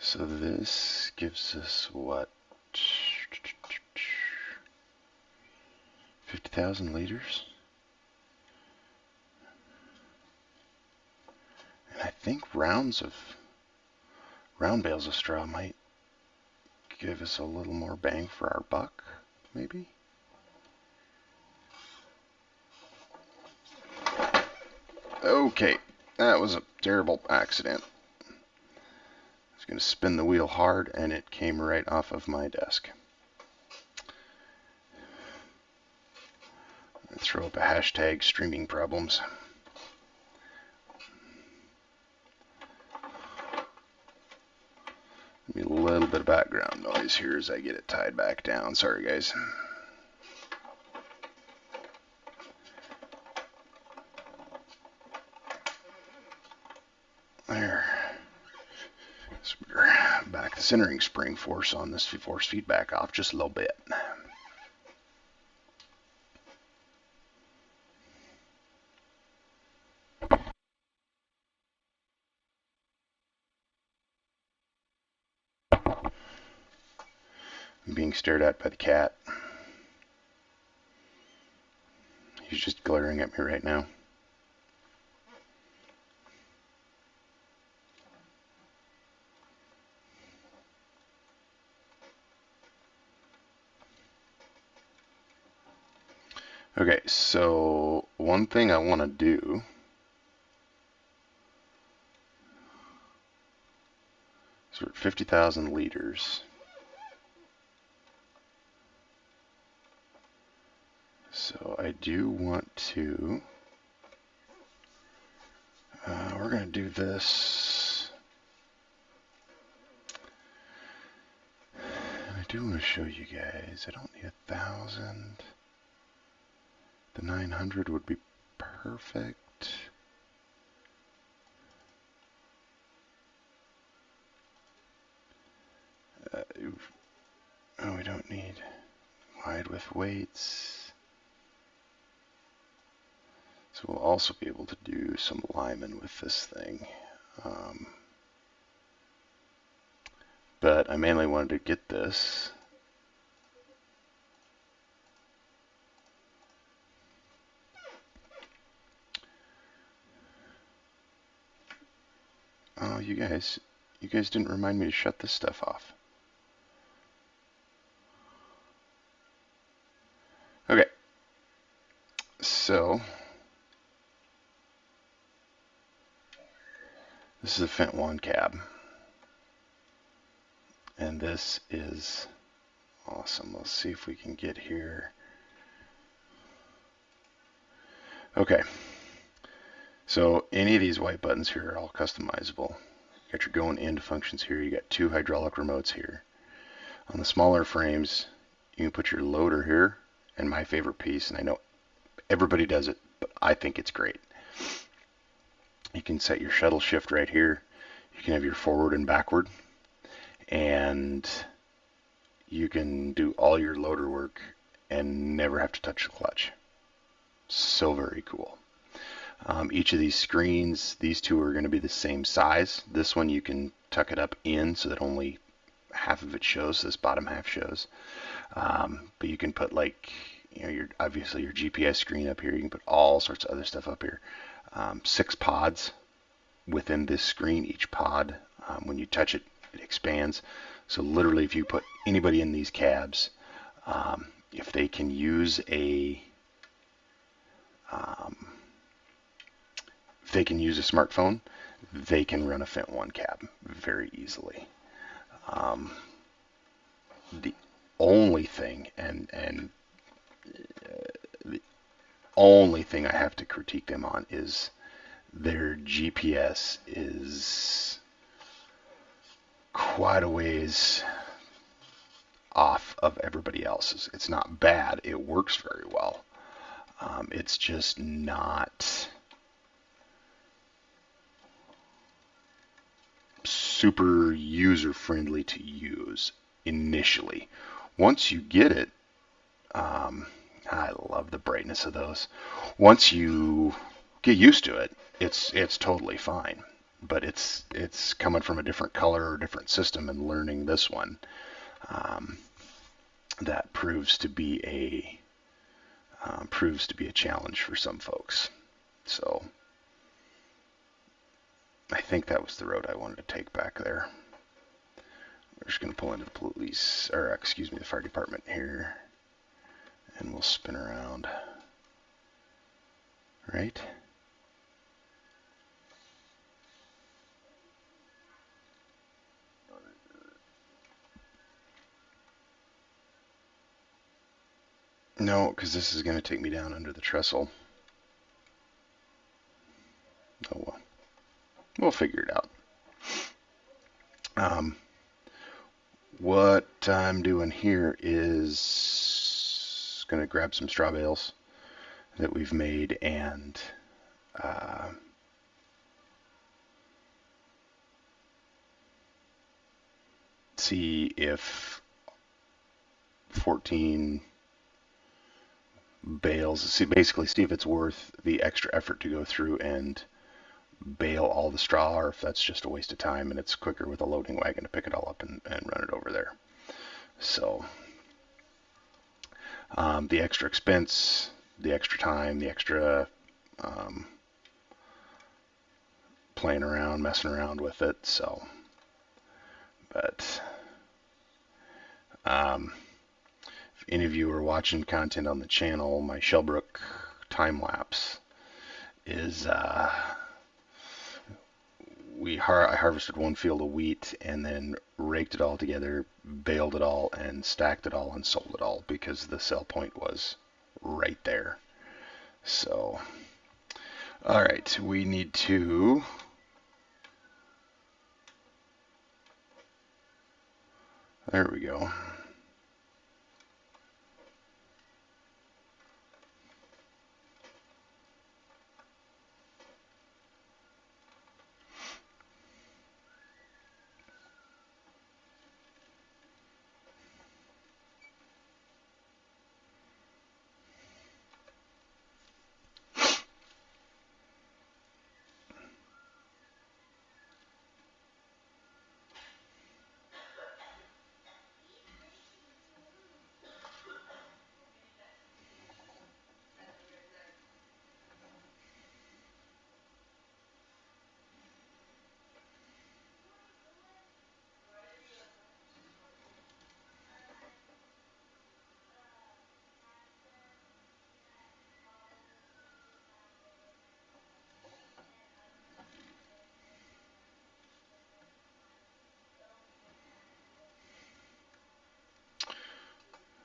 So this gives us what? 50,000 liters? And I think round bales of straw might give us a little more bang for our buck, maybe? Okay, that was a terrible accident. I was going to spin the wheel hard and it came right off of my desk. Throw up a hashtag streaming problems. Maybe a little bit of background noise here as I get it tied back down. Sorry, guys. There. So we're back the centering spring force on this force feedback off just a little bit. I'm being stared at by the cat. He's just glaring at me right now. Okay, so one thing I want to do is we're at 50,000 liters. So I do want to, we're going to do this. And I do want to show you guys, I don't need 1,000. The 900 would be perfect. Oh, we don't need wide with weights. So we'll also be able to do some Lyman with this thing. But I mainly wanted to get this. Oh, you guys didn't remind me to shut this stuff off. Okay, so this is a Fent 1 cab, and this is awesome. Let's see if we can get here. Okay, so any of these white buttons here are all customizable. You got your going into functions here. You got 2 hydraulic remotes here. On the smaller frames, you can put your loader here, and my favorite piece, and I know everybody does it, but I think it's great. You can set your shuttle shift right here. You can have your forward and backward, and you can do all your loader work and never have to touch the clutch. So very cool. Each of these screens, these two are going to be the same size. This one you can tuck it up in so that only half of it shows, so this bottom half shows. But you can put, like, you know, obviously your GPS screen up here. You can put all sorts of other stuff up here. 6 pods within this screen. Each pod, when you touch it, it expands. So literally, if you put anybody in these cabs, if they can use a smartphone, they can run a Fent 1 cab very easily. The only thing, the only thing I have to critique them on is their GPS is quite a ways off of everybody else's. It's not bad. It works very well. It's just not super user-friendly to use initially. Once you get it, I love the brightness of those. Once you get used to it, it's totally fine. But it's coming from a different color or different system and learning this one. That proves to be a challenge for some folks. So I think that was the road I wanted to take back there. We're just going to pull into the police, or excuse me, the fire department here, and we'll spin around. Right? No, because this is going to take me down under the trestle. Oh well. We'll figure it out. What I'm doing here is going to grab some straw bales that we've made and see if 14 bales, basically see if it's worth the extra effort to go through and bale all the straw, or if that's just a waste of time and it's quicker with a loading wagon to pick it all up and run it over there. So the extra expense, the extra time, the extra um, playing around, messing around with it. So, but if any of you are watching content on the channel, my Shellbrook time lapse is I harvested one field of wheat and then raked it all together, baled it all, and stacked it all and sold it all because the sell point was right there. So, all right, we need to there we go.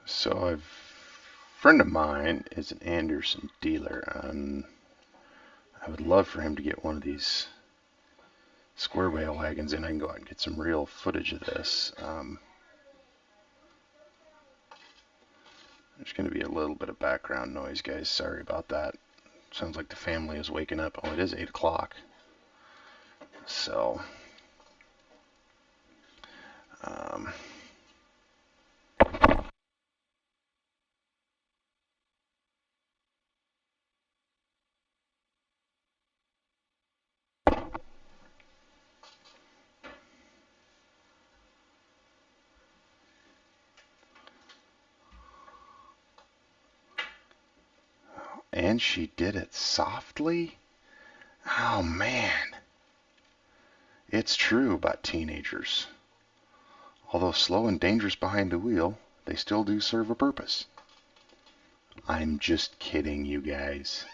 So a friend of mine is an Anderson dealer, and I would love for him to get one of these square bale wagons in. I can go out and get some real footage of this. There's going to be a little bit of background noise, guys. Sorry about that. Sounds like the family is waking up. Oh, it is 8 o'clock. So, um, and she did it softly? Oh, man. It's true about teenagers. Although slow and dangerous behind the wheel, they still do serve a purpose. I'm just kidding, you guys.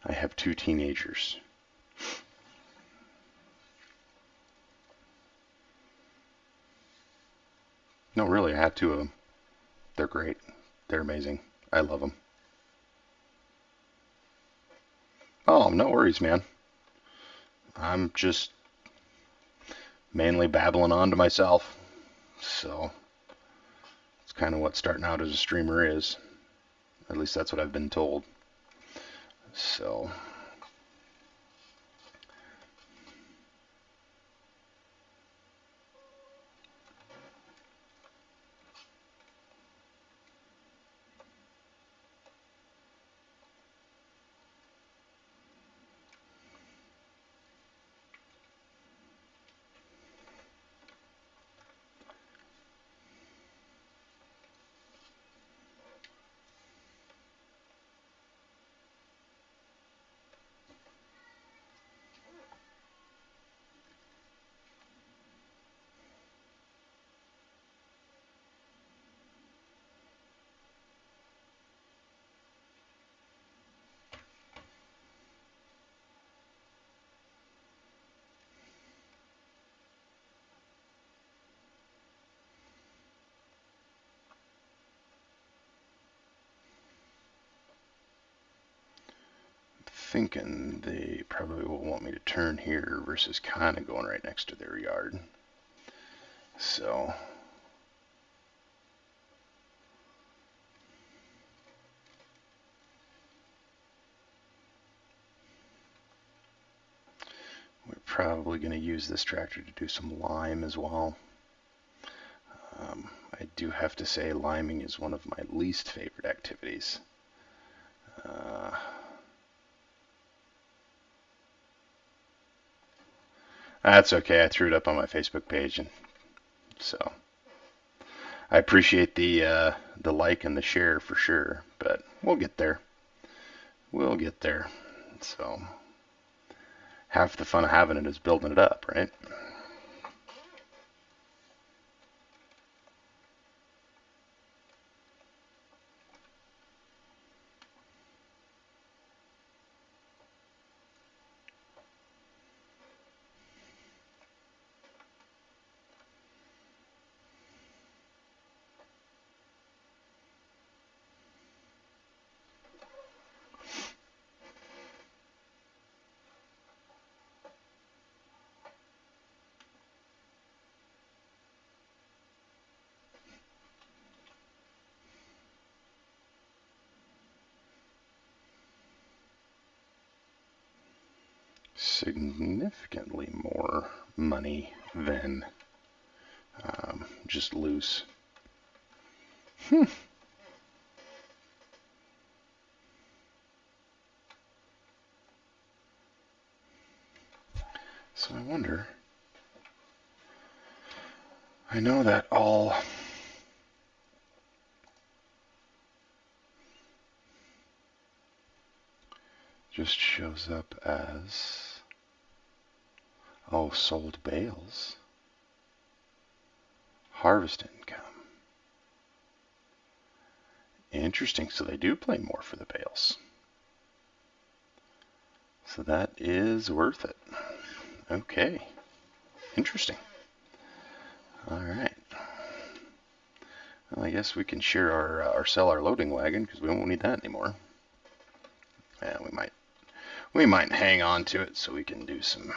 I have 2 teenagers. No, really, I have 2 of them. They're great. They're amazing. I love them. Oh, no worries, man. I'm just mainly babbling on to myself. So, it's kind of what starting out as a streamer is. At least that's what I've been told. So, thinking they probably will want me to turn here versus kind of going right next to their yard. So, we're probably going to use this tractor to do some lime as well. I do have to say liming is one of my least favorite activities. That's okay. I threw it up on my Facebook page, and so I appreciate the like and the share for sure, but we'll get there. We'll get there. So half the fun of having it is building it up, right? Significantly more money than just loose. So I wonder. I know that all just shows up as, oh, sold bales. Harvest income. Interesting. So they do play more for the bales. So that is worth it. Okay. Interesting. All right. Well, I guess we can share our sell our loading wagon because we won't need that anymore. Yeah, we might hang on to it so we can do some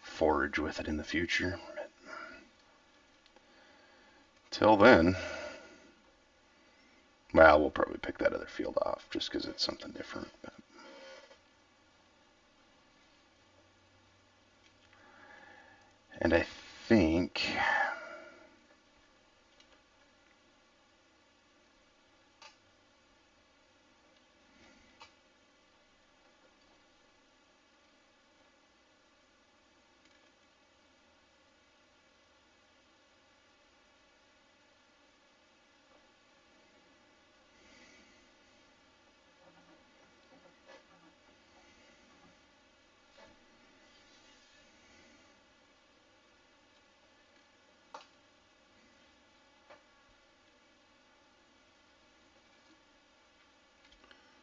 forage with it in the future. Till then, well, we'll probably pick that other field off just because it's something different. And I think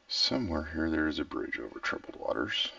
somewhere here there is a bridge over troubled waters.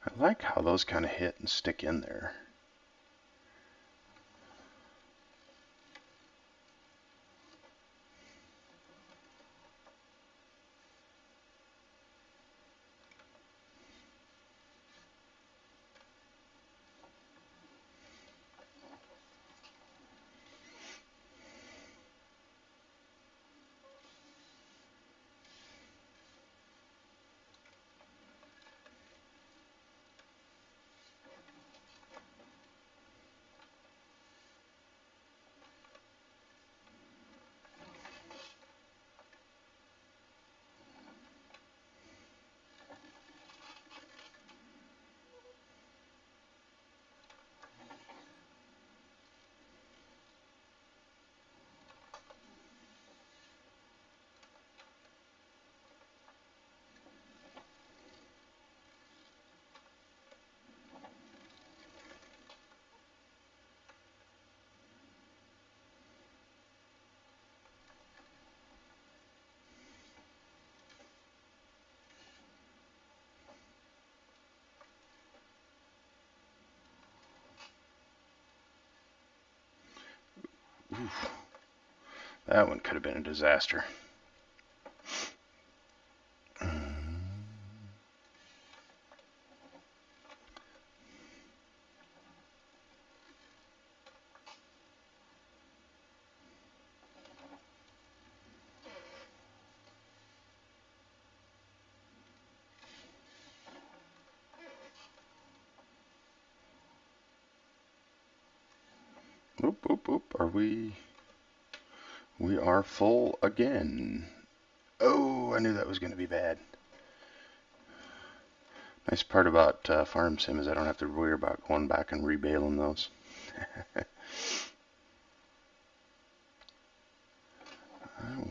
I like how those kind of hit and stick in there. Oof. That one could have been a disaster. Oop, oop, oop. Are we... We are full again. Oh, I knew that was going to be bad. Nice part about Farm Sim is I don't have to worry about going back and rebaling those. I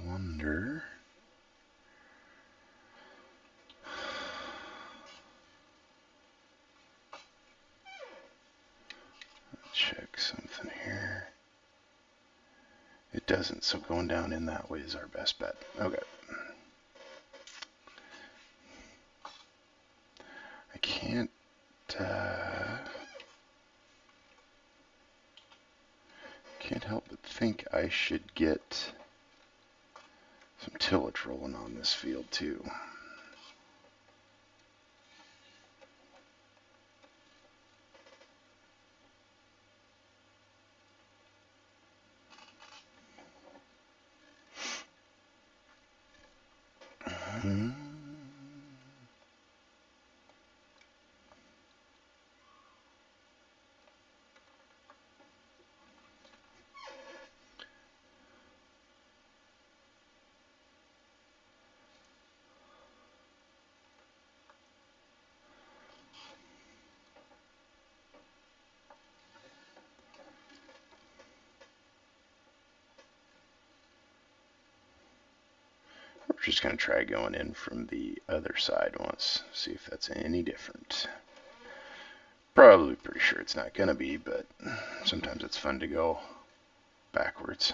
wonder... Check something here. It doesn't, so going down in that way is our best bet. Okay. I can't... can't help but think I should get some tillage rolling on this field too. We're just going to try going in from the other side once, see if that's any different. Probably pretty sure it's not going to be, but sometimes it's fun to go backwards.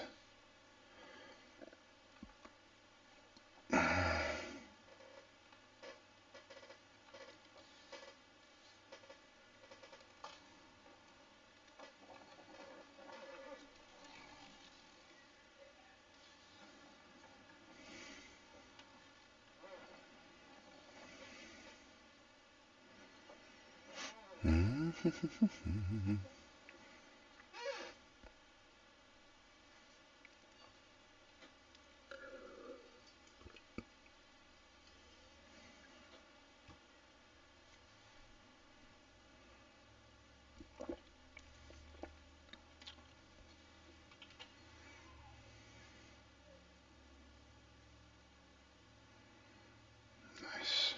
Nice.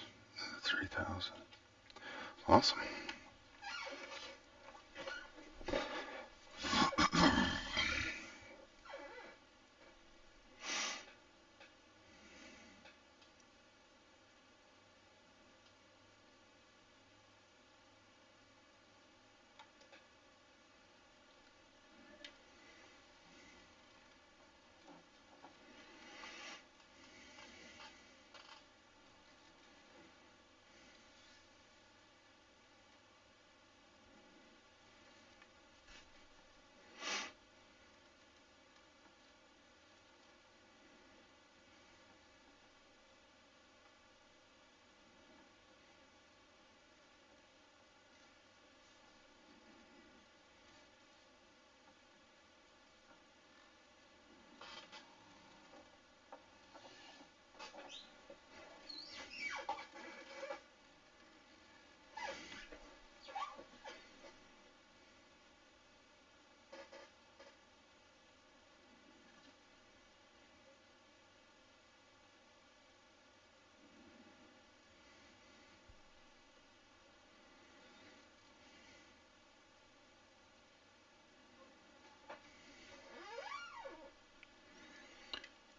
3,000. Awesome.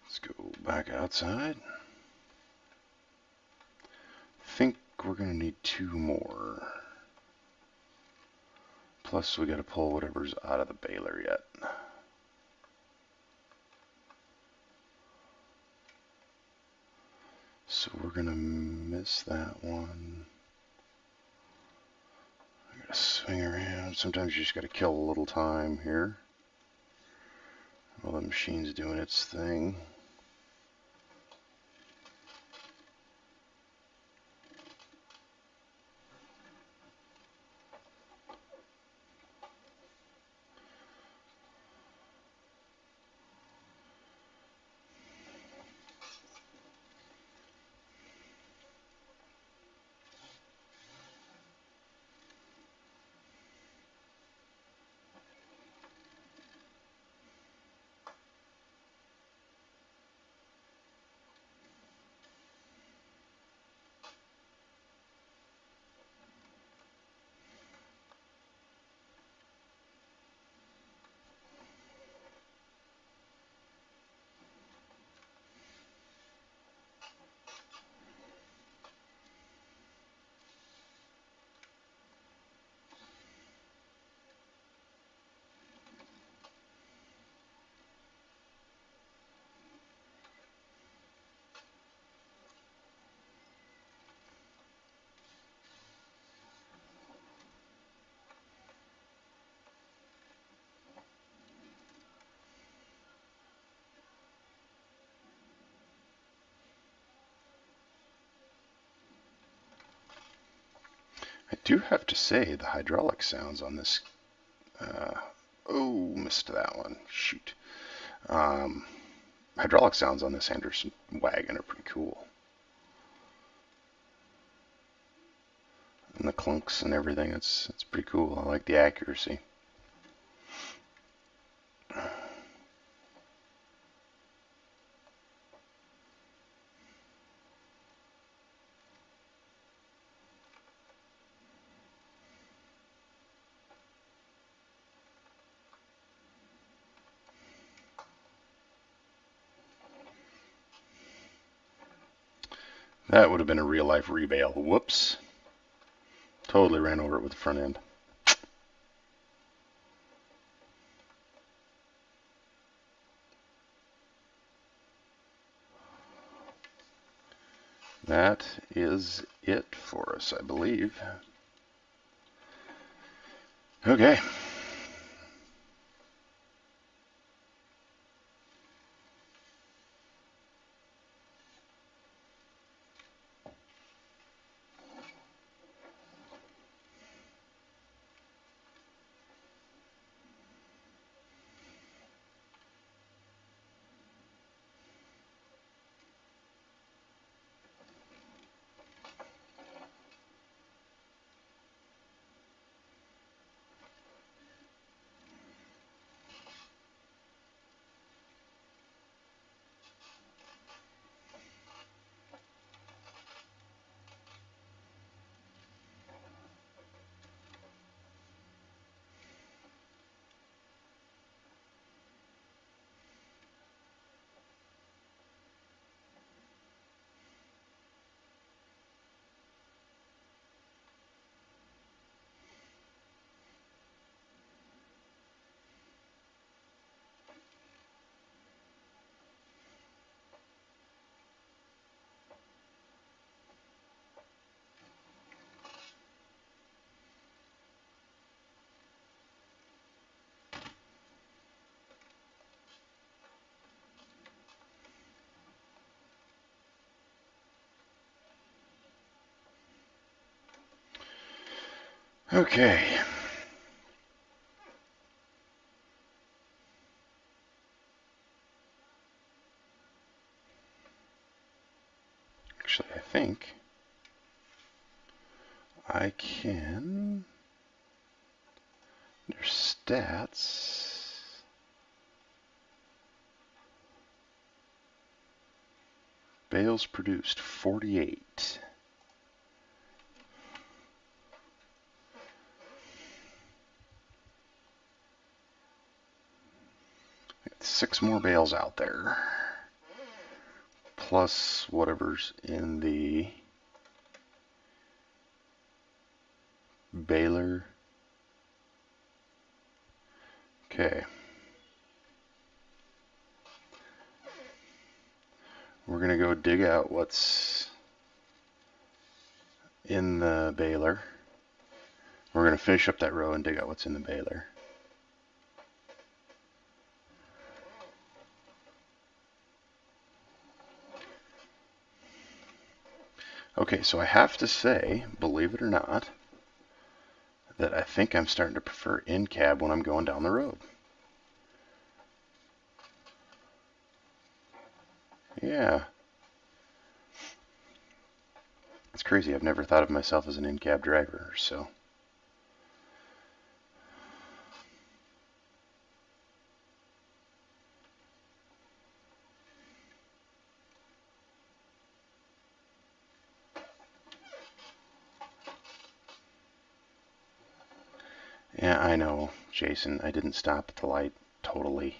Let's go back outside. I think we're going to need 2 more. Plus we got to pull whatever's out of the baler yet. So we're going to miss that one. I got to swing around. Sometimes you just got to kill a little time here. While the machine's doing its thing. I do have to say the hydraulic sounds on this. Oh, missed that one. Shoot. Hydraulic sounds on this Anderson wagon are pretty cool. And the clunks and everything, it's pretty cool. I like the accuracy. That would have been a real life rebale. Whoops. Totally ran over it with the front end. That is it for us, I believe. Okay. Okay. Actually, I think I can. There's stats. Bales produced 48. Got 6 more bales out there. Plus whatever's in the baler. Okay. We're going to go dig out what's in the baler. We're going to finish up that row and dig out what's in the baler. Okay, so I have to say, believe it or not, that I think I'm starting to prefer in-cab when I'm going down the road. Yeah. It's crazy. I've never thought of myself as an in-cab driver, so. Yeah, I know, Jason. I didn't stop at the light totally.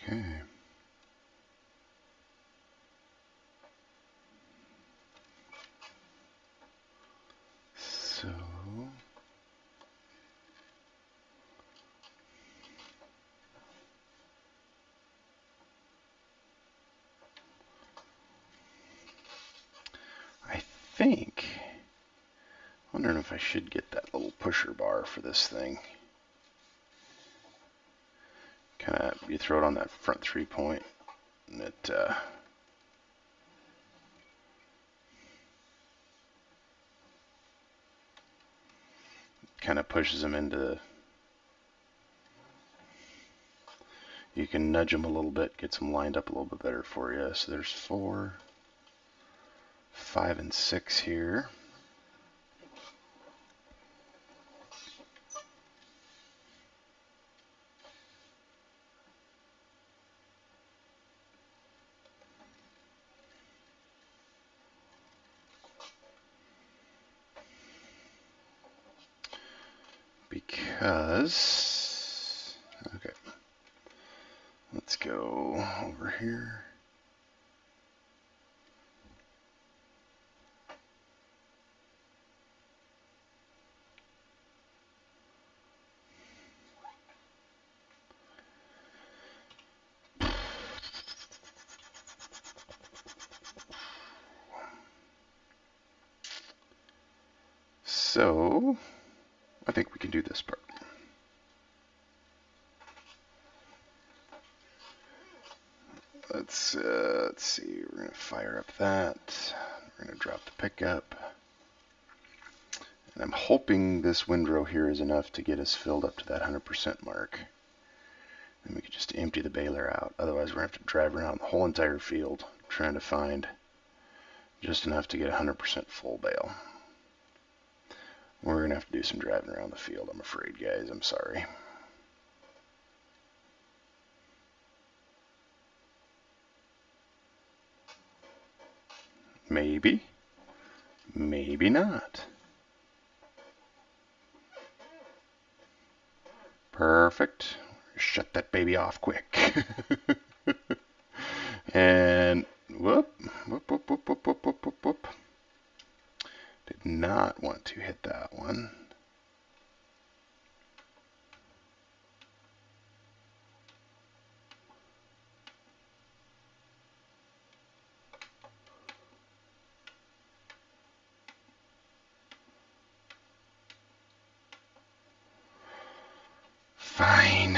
Okay. So, I think, wondering if I should get that little pusher bar for this thing. Kind of, you throw it on that front 3-point, and it kind of pushes them into. You can nudge them a little bit, get them lined up a little bit better for you. So there's 4, 5, and 6 here. Because, okay, let's go over here. So, I think we can do this part. Let's see, we're going to fire up that. We're going to drop the pickup. And I'm hoping this windrow here is enough to get us filled up to that 100% mark. And we could just empty the baler out. Otherwise, we're going to have to drive around the whole entire field trying to find just enough to get 100% full bale. We're going to have to do some driving around the field, I'm afraid, guys. I'm sorry. Maybe. Maybe not. Perfect. Shut that baby off quick. And whoop, whoop, whoop, whoop, whoop, whoop, whoop, whoop, whoop. Did not want to hit that one. Fine.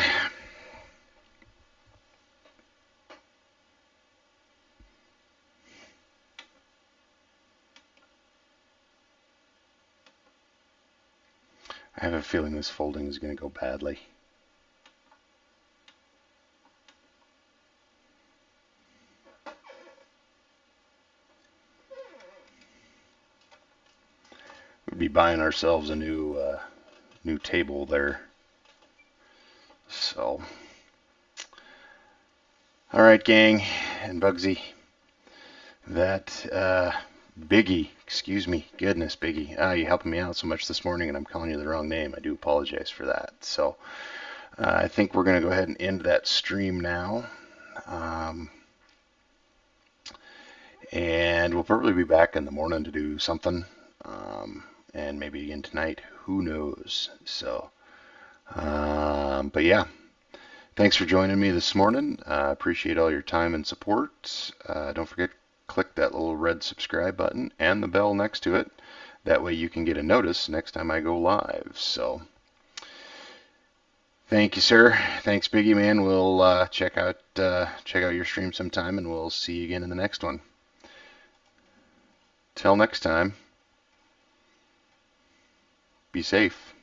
I have a feeling this folding is going to go badly. We'd be buying ourselves a new table there. So, all right, gang and Bugsy, that Biggie, excuse me, goodness, Biggie, you're helping me out so much this morning, and I'm calling you the wrong name. I do apologize for that. So, I think we're going to go ahead and end that stream now. And we'll probably be back in the morning to do something, and maybe again tonight. Who knows? So, but yeah, thanks for joining me this morning. Appreciate all your time and support. Don't forget, click that little red subscribe button and the bell next to it. That way you can get a notice next time I go live. So, thank you, sir. Thanks, Biggie Man. We'll check out your stream sometime, and we'll see you again in the next one. Till next time, be safe.